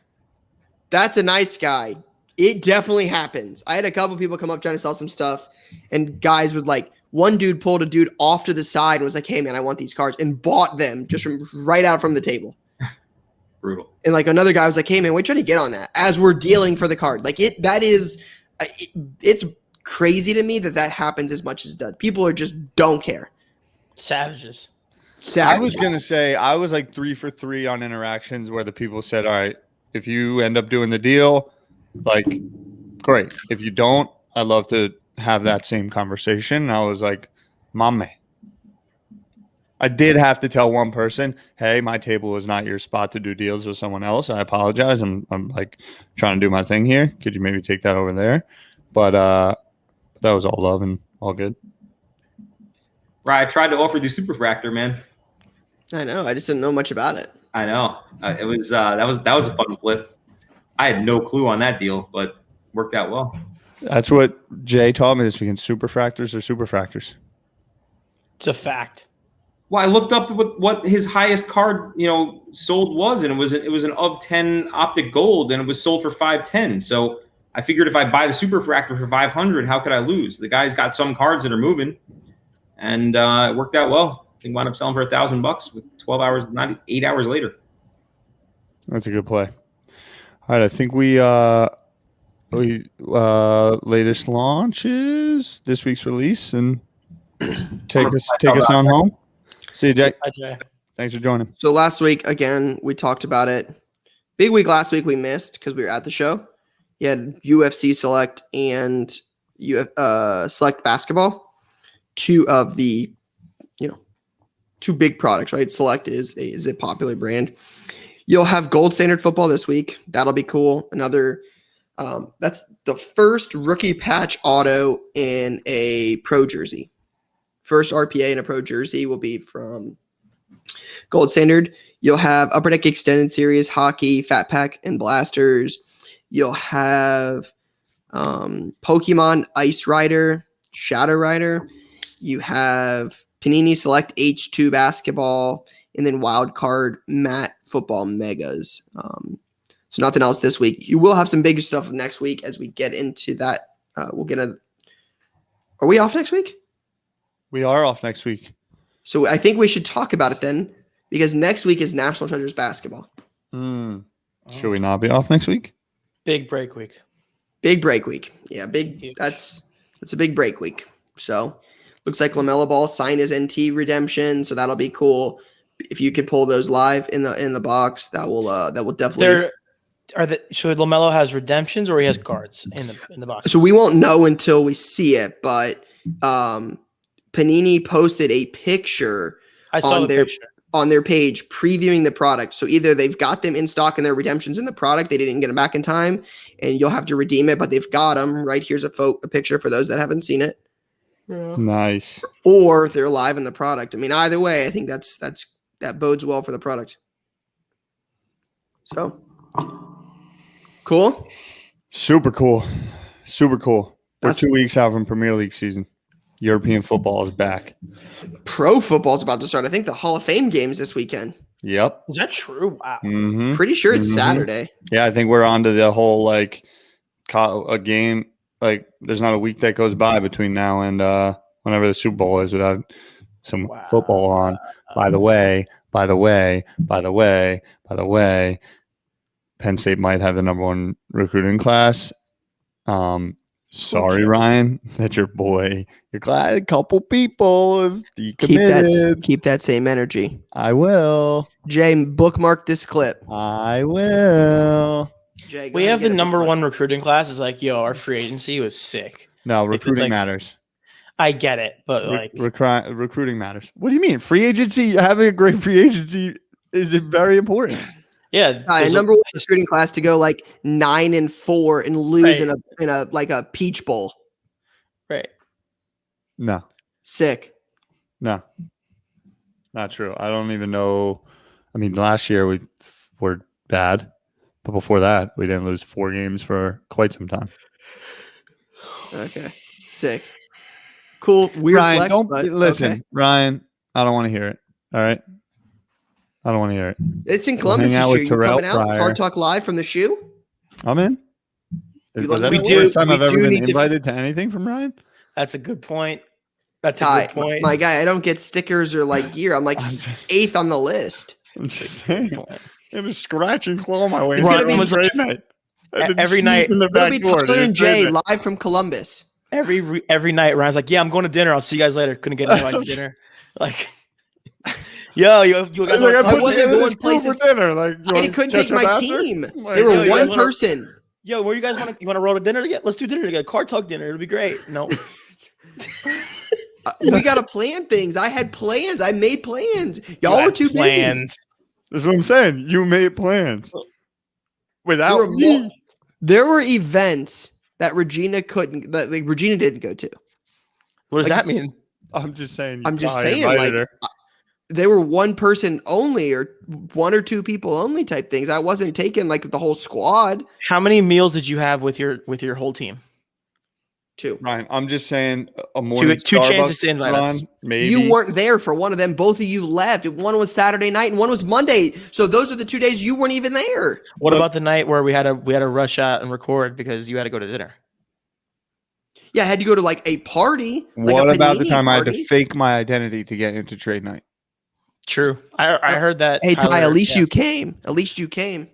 [SPEAKER 1] That's a nice guy. It definitely happens. I had a couple people come up trying to sell some stuff, and guys would like, one dude pulled a dude off to the side and was like, hey, man, I want these cards, and bought them just from right out from the table.
[SPEAKER 4] Brutal.
[SPEAKER 1] And like another guy was like, hey, man, we're trying to get on that as we're dealing for the card. Like it's crazy to me that happens as much as it does. People are just don't care.
[SPEAKER 2] Savages.
[SPEAKER 3] I was going to say, I was like 3 for 3 on interactions where the people said, all right, if you end up doing the deal, like, great. If you don't, I'd love to have that same conversation. And I was like, mame. I did have to tell one person, hey, my table is not your spot to do deals with someone else. I apologize. I'm like trying to do my thing here. Could you maybe take that over there? But that was all love and all good.
[SPEAKER 4] Right. I tried to offer the Superfractor, man.
[SPEAKER 1] I know. I just didn't know much about it.
[SPEAKER 4] I know. It was that was a fun flip. I had no clue on that deal, but worked out well.
[SPEAKER 3] That's what Jay taught me this weekend. Superfractors are superfractors.
[SPEAKER 2] It's a fact.
[SPEAKER 4] Well, I looked up what his highest card, sold was, and it was an of 10 optic gold, and it was sold for 510. So I figured if I buy the superfractor for 500, how could I lose? The guy's got some cards that are moving, and it worked out well. I think wound up selling for $1,000 with 12 hours, not 8 hours later.
[SPEAKER 3] That's a good play. All right, I think we latest launches, this week's release, and take us on home. See you, Jay.
[SPEAKER 2] Hi, Jay.
[SPEAKER 3] Thanks for joining.
[SPEAKER 1] So last week, again, we talked about it. Big week last week we missed because we were at the show. You had UFC Select and Select Basketball, two of the two big products, right? Select is a popular brand. You'll have Gold Standard Football this week. That'll be cool. Another that's the first rookie patch auto in a pro jersey. First RPA in a pro jersey will be from Gold Standard. You'll have Upper Deck Extended Series, Hockey, Fat Pack, and Blasters. You'll have Pokemon Ice Rider, Shadow Rider. You have Panini Select H2 Basketball, and then Wild Card Matte Football Megas. So nothing else this week. You will have some bigger stuff next week as we get into that. Are we off next week?
[SPEAKER 3] We are off next week.
[SPEAKER 1] So I think we should talk about it then, because next week is National Treasures Basketball.
[SPEAKER 3] Should we not be off next week?
[SPEAKER 2] Big break week.
[SPEAKER 1] Big break week. Yeah,
[SPEAKER 2] Huge.
[SPEAKER 1] That's a big break week. So looks like LaMelo Ball signed his NT redemption, so that'll be cool. If you can pull those live in the box, that will definitely.
[SPEAKER 2] Should LaMelo has redemptions or he has cards in the box?
[SPEAKER 1] So we won't know until we see it, but Panini posted a picture on their page previewing the product. So either they've got them in stock and their redemptions in the product, they didn't get them back in time, and you'll have to redeem it, but they've got them. Right here's a picture for those that haven't seen it.
[SPEAKER 3] Yeah. Nice.
[SPEAKER 1] Or they're live in the product. I mean, either way, I think that bodes well for the product. So cool.
[SPEAKER 3] Super cool. We're 2 weeks out from Premier League season. European football is back.
[SPEAKER 1] Pro football is about to start. I think the Hall of Fame games this weekend.
[SPEAKER 3] Yep.
[SPEAKER 2] Is that true? Wow.
[SPEAKER 3] Mm-hmm.
[SPEAKER 1] Pretty sure it's Saturday.
[SPEAKER 3] Yeah, I think we're on to the whole a game. Like, there's not a week that goes by between now and whenever the Super Bowl is without some football on. By the way, Penn State might have the number one recruiting class. Sorry, Ryan, that your glad a couple people have decommitted.
[SPEAKER 1] Keep that same energy.
[SPEAKER 3] I will.
[SPEAKER 1] Jay, bookmark this clip.
[SPEAKER 3] I will.
[SPEAKER 1] Jay,
[SPEAKER 2] we have the number one recruiting class. Is like, our free agency was sick.
[SPEAKER 3] No, recruiting matters.
[SPEAKER 2] I get it, but
[SPEAKER 3] recruiting matters. What do you mean? Free agency, having a great free agency is very important.
[SPEAKER 2] Yeah,
[SPEAKER 1] number one recruiting class to go 9-4 and lose in a Peach Bowl.
[SPEAKER 2] Right.
[SPEAKER 3] No.
[SPEAKER 1] Sick.
[SPEAKER 3] No. Not true. I don't even know. I mean, last year we were bad, but before that we didn't lose 4 games for quite some time.
[SPEAKER 1] Okay. Sick. Cool. Weird
[SPEAKER 3] Ryan,
[SPEAKER 1] flex,
[SPEAKER 3] listen,
[SPEAKER 1] okay.
[SPEAKER 3] Ryan. I don't want to hear it. All right. I don't want to hear it.
[SPEAKER 1] It's in Columbus this year. You coming out? Card Talk live from the shoe?
[SPEAKER 3] I'm in. Is that the first time I've ever been invited to anything from Ryan?
[SPEAKER 2] That's a good point. That's
[SPEAKER 1] Ty,
[SPEAKER 2] a good point.
[SPEAKER 1] My guy, I don't get stickers or gear. I'm 8th on the list.
[SPEAKER 3] I'm just saying. I'm a scratch and claw my way.
[SPEAKER 1] It's going to be
[SPEAKER 3] great night.
[SPEAKER 2] Every night.
[SPEAKER 3] In the
[SPEAKER 1] it'll be Tyler and Jay live from Columbus.
[SPEAKER 2] Every night, Ryan's like, I'm going to dinner. I'll see you guys later. Couldn't get invited to dinner. Yo, you guys
[SPEAKER 1] I wasn't going places
[SPEAKER 3] for dinner.
[SPEAKER 1] I couldn't take my team. They were one person.
[SPEAKER 2] Yo, where you guys want to roll to dinner together? Let's do dinner together. Card Talk dinner. It'll be great. No.
[SPEAKER 1] We got to plan things. I had plans. I made plans. Y'all were too busy.
[SPEAKER 3] That's what I'm saying. You made plans. Without me.
[SPEAKER 1] There were events that Regina didn't go to.
[SPEAKER 2] What does that mean?
[SPEAKER 3] I'm just saying.
[SPEAKER 1] I'm just saying, they were one person only or one or two people only type things. I wasn't taking like the whole squad.
[SPEAKER 2] How many meals did you have with your whole team?
[SPEAKER 1] 2.
[SPEAKER 3] Ryan, I'm just saying a morning
[SPEAKER 2] Two chances to
[SPEAKER 3] Starbucks
[SPEAKER 2] invite us.
[SPEAKER 3] run, maybe.
[SPEAKER 1] You weren't there for one of them. Both of you left. One was Saturday night and one was Monday. So those are the 2 days you weren't even there.
[SPEAKER 2] What about the night where we had to rush out and record because you had to go to dinner?
[SPEAKER 1] Yeah, I had to go to like a party. Like
[SPEAKER 3] What
[SPEAKER 1] a
[SPEAKER 3] about the
[SPEAKER 1] panini
[SPEAKER 3] time I had
[SPEAKER 1] party.
[SPEAKER 3] to fake my identity to get into trade night?
[SPEAKER 2] True. I heard that.
[SPEAKER 1] Hey, Ty,
[SPEAKER 2] Tyler-
[SPEAKER 1] at least
[SPEAKER 2] yeah.
[SPEAKER 1] you came. At least you came.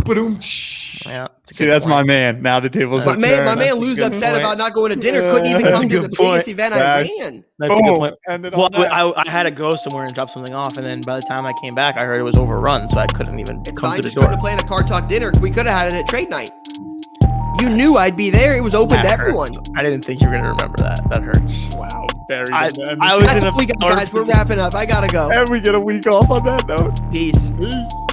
[SPEAKER 2] Yeah, it's a
[SPEAKER 3] See,
[SPEAKER 2] good
[SPEAKER 3] that's
[SPEAKER 2] point.
[SPEAKER 3] my man. Now the tables
[SPEAKER 1] My
[SPEAKER 3] have
[SPEAKER 1] man,
[SPEAKER 3] turned.
[SPEAKER 1] my man
[SPEAKER 2] That's a
[SPEAKER 1] Lou's
[SPEAKER 2] good
[SPEAKER 1] upset
[SPEAKER 2] point.
[SPEAKER 1] about not going to dinner. Couldn't even
[SPEAKER 3] That's
[SPEAKER 1] come
[SPEAKER 3] a
[SPEAKER 1] to the
[SPEAKER 3] good point.
[SPEAKER 1] biggest event I
[SPEAKER 3] Facts.
[SPEAKER 1] ran.
[SPEAKER 2] That's a good
[SPEAKER 3] Boom.
[SPEAKER 2] point.
[SPEAKER 3] Ended
[SPEAKER 2] Well,
[SPEAKER 3] on that.
[SPEAKER 2] I had to go somewhere and drop something off, and then by the time I came back, I heard it was overrun, so I couldn't even
[SPEAKER 1] It's
[SPEAKER 2] come
[SPEAKER 1] fine.
[SPEAKER 2] to the
[SPEAKER 1] Just couldn't
[SPEAKER 2] door.
[SPEAKER 1] plan a Car Talk dinner. We could have had it at trade night. You knew I'd be there. It was open
[SPEAKER 2] That
[SPEAKER 1] to
[SPEAKER 2] hurts.
[SPEAKER 1] everyone.
[SPEAKER 2] I didn't think you were gonna remember that. That hurts.
[SPEAKER 3] Wow, buried
[SPEAKER 2] I-
[SPEAKER 3] in that.
[SPEAKER 2] I was
[SPEAKER 1] That's
[SPEAKER 2] in a
[SPEAKER 1] all we got,
[SPEAKER 2] dark
[SPEAKER 1] guys. We're
[SPEAKER 2] position.
[SPEAKER 1] wrapping up. I gotta go.
[SPEAKER 3] And we get a week off on that note.
[SPEAKER 1] Peace.
[SPEAKER 3] Peace.